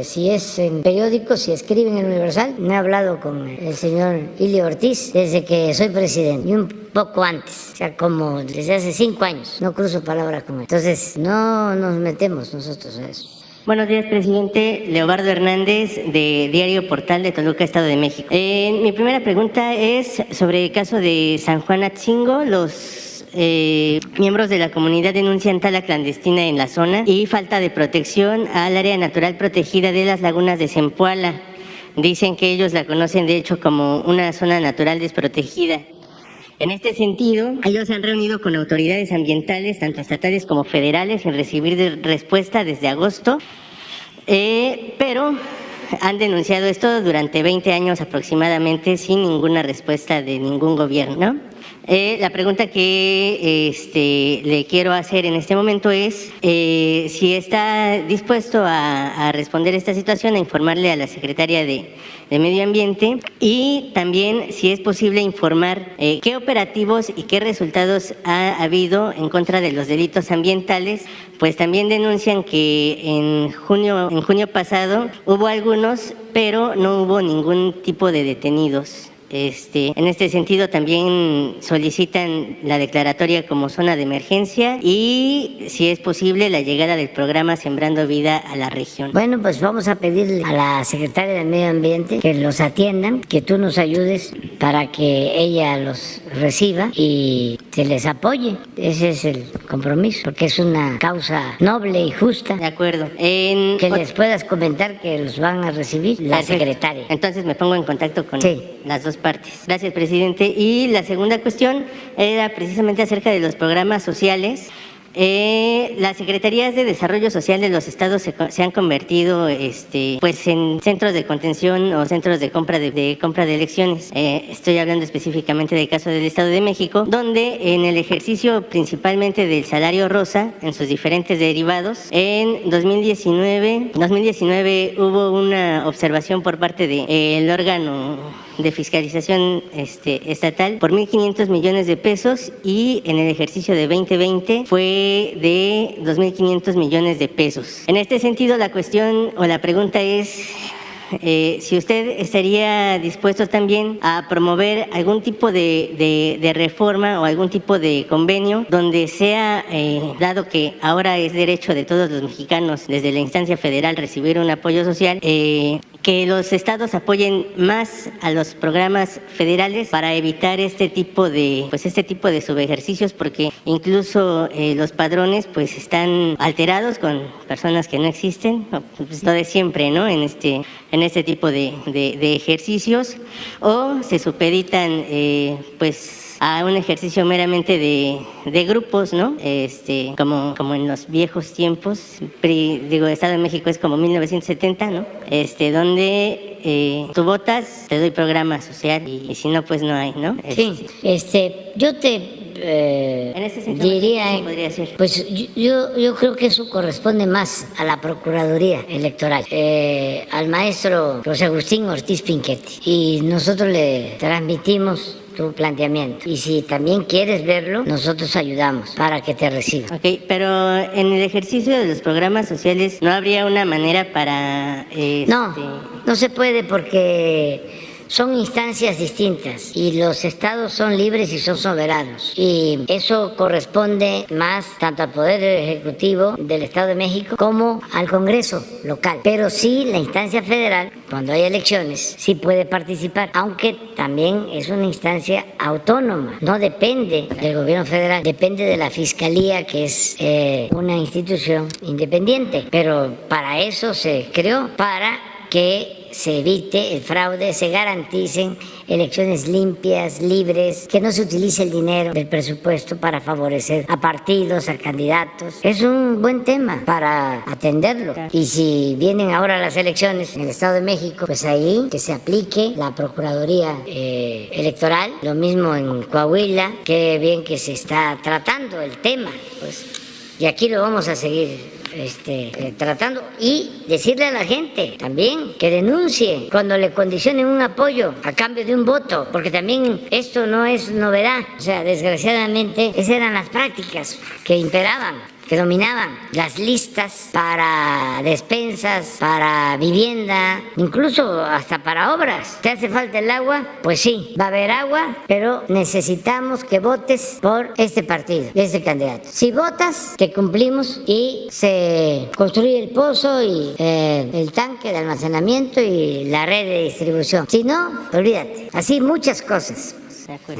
si es en periódico, si escriben en Universal, no he hablado con el señor Ilio Ortiz desde que soy presidente y un poco antes, o sea, como desde hace 5 años, no cruzo palabras con él. Entonces, no nos metemos nosotros a eso. Buenos días, presidente. Leobardo Hernández, de Diario Portal de Toluca, Estado de México. Mi primera pregunta es sobre el caso de San Juan Atzingo. Los miembros de la comunidad denuncian tala clandestina en la zona y falta de protección al área natural protegida de las lagunas de Zempoala. Dicen que ellos la conocen, de hecho, como una zona natural desprotegida. En este sentido, ellos se han reunido con autoridades ambientales, tanto estatales como federales, sin recibir respuesta desde agosto, pero han denunciado esto durante 20 años aproximadamente sin ninguna respuesta de ningún gobierno, ¿no? La pregunta que le quiero hacer en este momento es si está dispuesto a responder esta situación, a informarle a la secretaria de Medio Ambiente, y también si es posible informar qué operativos y qué resultados ha habido en contra de los delitos ambientales, pues también denuncian que en junio pasado hubo algunos, pero no hubo ningún tipo de detenidos. En este sentido también solicitan la declaratoria como zona de emergencia y, si es posible, la llegada del programa Sembrando Vida a la región. Bueno, pues vamos a pedirle a la secretaria de Medio Ambiente que los atiendan, que tú nos ayudes para que ella los reciba y se les apoye. Ese es el compromiso, porque es una causa noble y justa. De acuerdo. Que les puedas comentar que los van a recibir la secretaria. Entonces me pongo en contacto con las dos partes. Gracias, presidente. Y la segunda cuestión era precisamente acerca de los programas sociales. Las secretarías de desarrollo social de los estados se han convertido pues en centros de contención o centros de compra de elecciones. Estoy hablando específicamente del caso del Estado de México, donde en el ejercicio principalmente del salario rosa en sus diferentes derivados, en 2019 hubo una observación por parte del órgano de fiscalización estatal por 1.500 millones de pesos, y en el ejercicio de 2020 fue de 2.500 millones de pesos. En este sentido, la cuestión o la pregunta es si usted estaría dispuesto también a promover algún tipo de reforma o algún tipo de convenio donde sea, dado que ahora es derecho de todos los mexicanos desde la instancia federal recibir un apoyo social, que los estados apoyen más a los programas federales para evitar este tipo de subejercicios, porque incluso los padrones pues están alterados con personas que no existen, pues lo de siempre, ¿no? En este tipo de ejercicios, o se supeditan pues a un ejercicio meramente de grupos, ¿no? Como en los viejos tiempos, Estado de México es como 1970, ¿no? Donde tú votas, te doy programa social, y si no, pues no hay, ¿no? Sí, yo te en ese sentido, diría, podría ser. pues yo creo que eso corresponde más a la Procuraduría Electoral, al maestro José Agustín Ortiz Pinchetti, y nosotros le transmitimos tu planteamiento, y si también quieres verlo, nosotros ayudamos para que te reciba. Ok, pero en el ejercicio de los programas sociales, ¿no habría una manera para...? No se puede, porque son instancias distintas y los estados son libres y son soberanos. Y eso corresponde más tanto al Poder Ejecutivo del Estado de México como al Congreso local. Pero sí, la instancia federal, cuando hay elecciones, sí puede participar, aunque también es una instancia autónoma. No depende del gobierno federal, depende de la Fiscalía, que es una institución independiente. Pero para eso se creó, para que se evite el fraude, se garanticen elecciones limpias, libres, que no se utilice el dinero del presupuesto para favorecer a partidos, a candidatos. Es un buen tema para atenderlo. Y si vienen ahora las elecciones en el Estado de México, pues ahí que se aplique la Procuraduría Electoral, lo mismo en Coahuila, qué bien que se está tratando el tema, pues, y aquí lo vamos a seguir tratando, y decirle a la gente también que denuncie cuando le condicionen un apoyo a cambio de un voto, porque también esto no es novedad. O sea, desgraciadamente esas eran las prácticas que imperaban, que dominaban las listas para despensas, para vivienda, incluso hasta para obras. ¿Te hace falta el agua? Pues sí, va a haber agua, pero necesitamos que votes por este partido, este candidato. Si votas, te cumplimos y se construye el pozo y el tanque de almacenamiento y la red de distribución. Si no, olvídate. Así muchas cosas.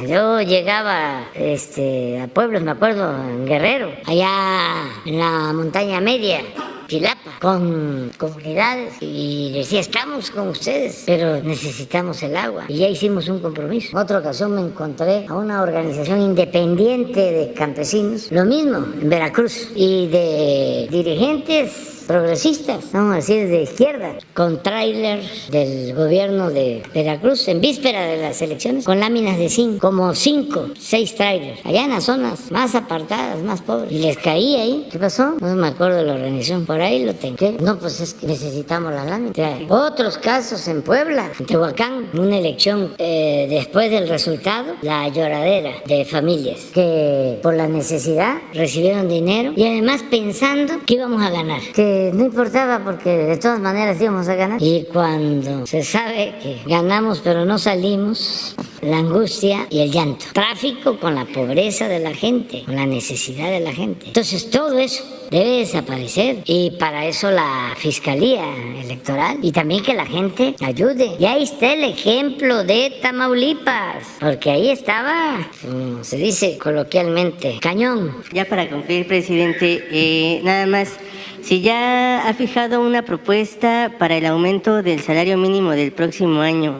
Yo llegaba a pueblos, me acuerdo, en Guerrero, allá en la montaña media, Chilapa, con comunidades, y decía, estamos con ustedes, pero necesitamos el agua. Y ya hicimos un compromiso. En otra ocasión me encontré a una organización independiente de campesinos, lo mismo, en Veracruz, y de dirigentes progresistas, vamos a decir de izquierda, con tráiler del gobierno de Veracruz en víspera de las elecciones, con láminas de zinc, como 5, 6 trailers, allá en las zonas más apartadas, más pobres, y les caí ahí. ¿Qué pasó? No me acuerdo de la organización, por ahí lo tengo. ¿Qué? No, pues es que necesitamos las láminas. O sea, otros casos en Puebla, en Tehuacán, una elección después del resultado, la lloradera de familias que por la necesidad recibieron dinero y además pensando que íbamos a ganar, que no importaba porque de todas maneras íbamos a ganar. Y cuando se sabe que ganamos pero no salimos, la angustia y el llanto. Tráfico con la pobreza de la gente, con la necesidad de la gente. Entonces todo eso debe desaparecer, y para eso la Fiscalía Electoral, y también que la gente ayude. Y ahí está el ejemplo de Tamaulipas, porque ahí estaba, como se dice coloquialmente, cañón. Ya para concluir, presidente, nada más, si ya ha fijado una propuesta para el aumento del salario mínimo del próximo año,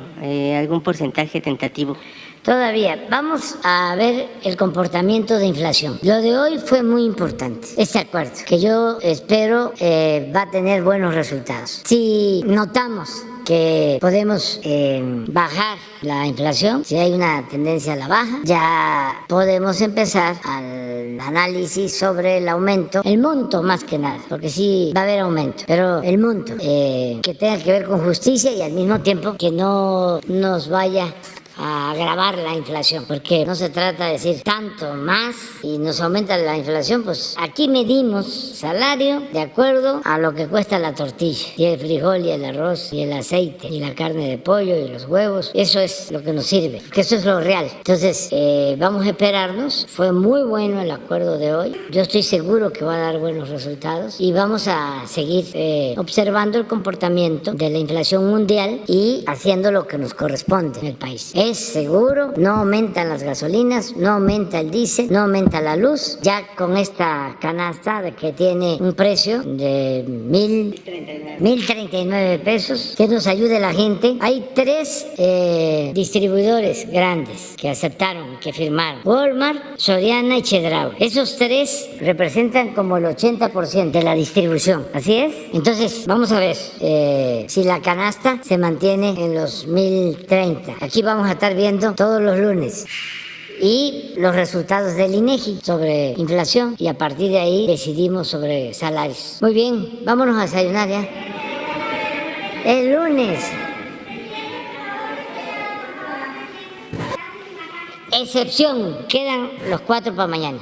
algún porcentaje tentativo. Todavía vamos a ver el comportamiento de inflación. Lo de hoy fue muy importante, este acuerdo, que yo espero va a tener buenos resultados. Si notamos que podemos bajar la inflación, si hay una tendencia a la baja, ya podemos empezar al análisis sobre el aumento, el monto más que nada, porque sí va a haber aumento, pero el monto que tenga que ver con justicia y al mismo tiempo que no nos vaya a agravar la inflación, porque no se trata de decir tanto más y nos aumenta la inflación. Pues aquí medimos salario de acuerdo a lo que cuesta la tortilla, y el frijol y el arroz y el aceite y la carne de pollo y los huevos. Eso es lo que nos sirve, que eso es lo real. Entonces vamos a esperarnos. Fue muy bueno el acuerdo de hoy, yo estoy seguro que va a dar buenos resultados, y vamos a seguir observando el comportamiento de la inflación mundial y haciendo lo que nos corresponde en el país. Es seguro, no aumentan las gasolinas, no aumenta el diésel, no aumenta la luz. Ya con esta canasta de que tiene un precio de 1,039 pesos, que nos ayude la gente. Hay 3 distribuidores grandes que aceptaron, que firmaron: Walmart, Soriana y Chedraui. Esos 3 representan como el 80% de la distribución. Así es. Entonces vamos a ver si la canasta se mantiene en los 1,030. Aquí vamos a estar viendo todos los lunes y los resultados del INEGI sobre inflación, y a partir de ahí decidimos sobre salarios. Muy bien, vámonos a desayunar ya. El lunes. Excepción, quedan los 4 para mañana.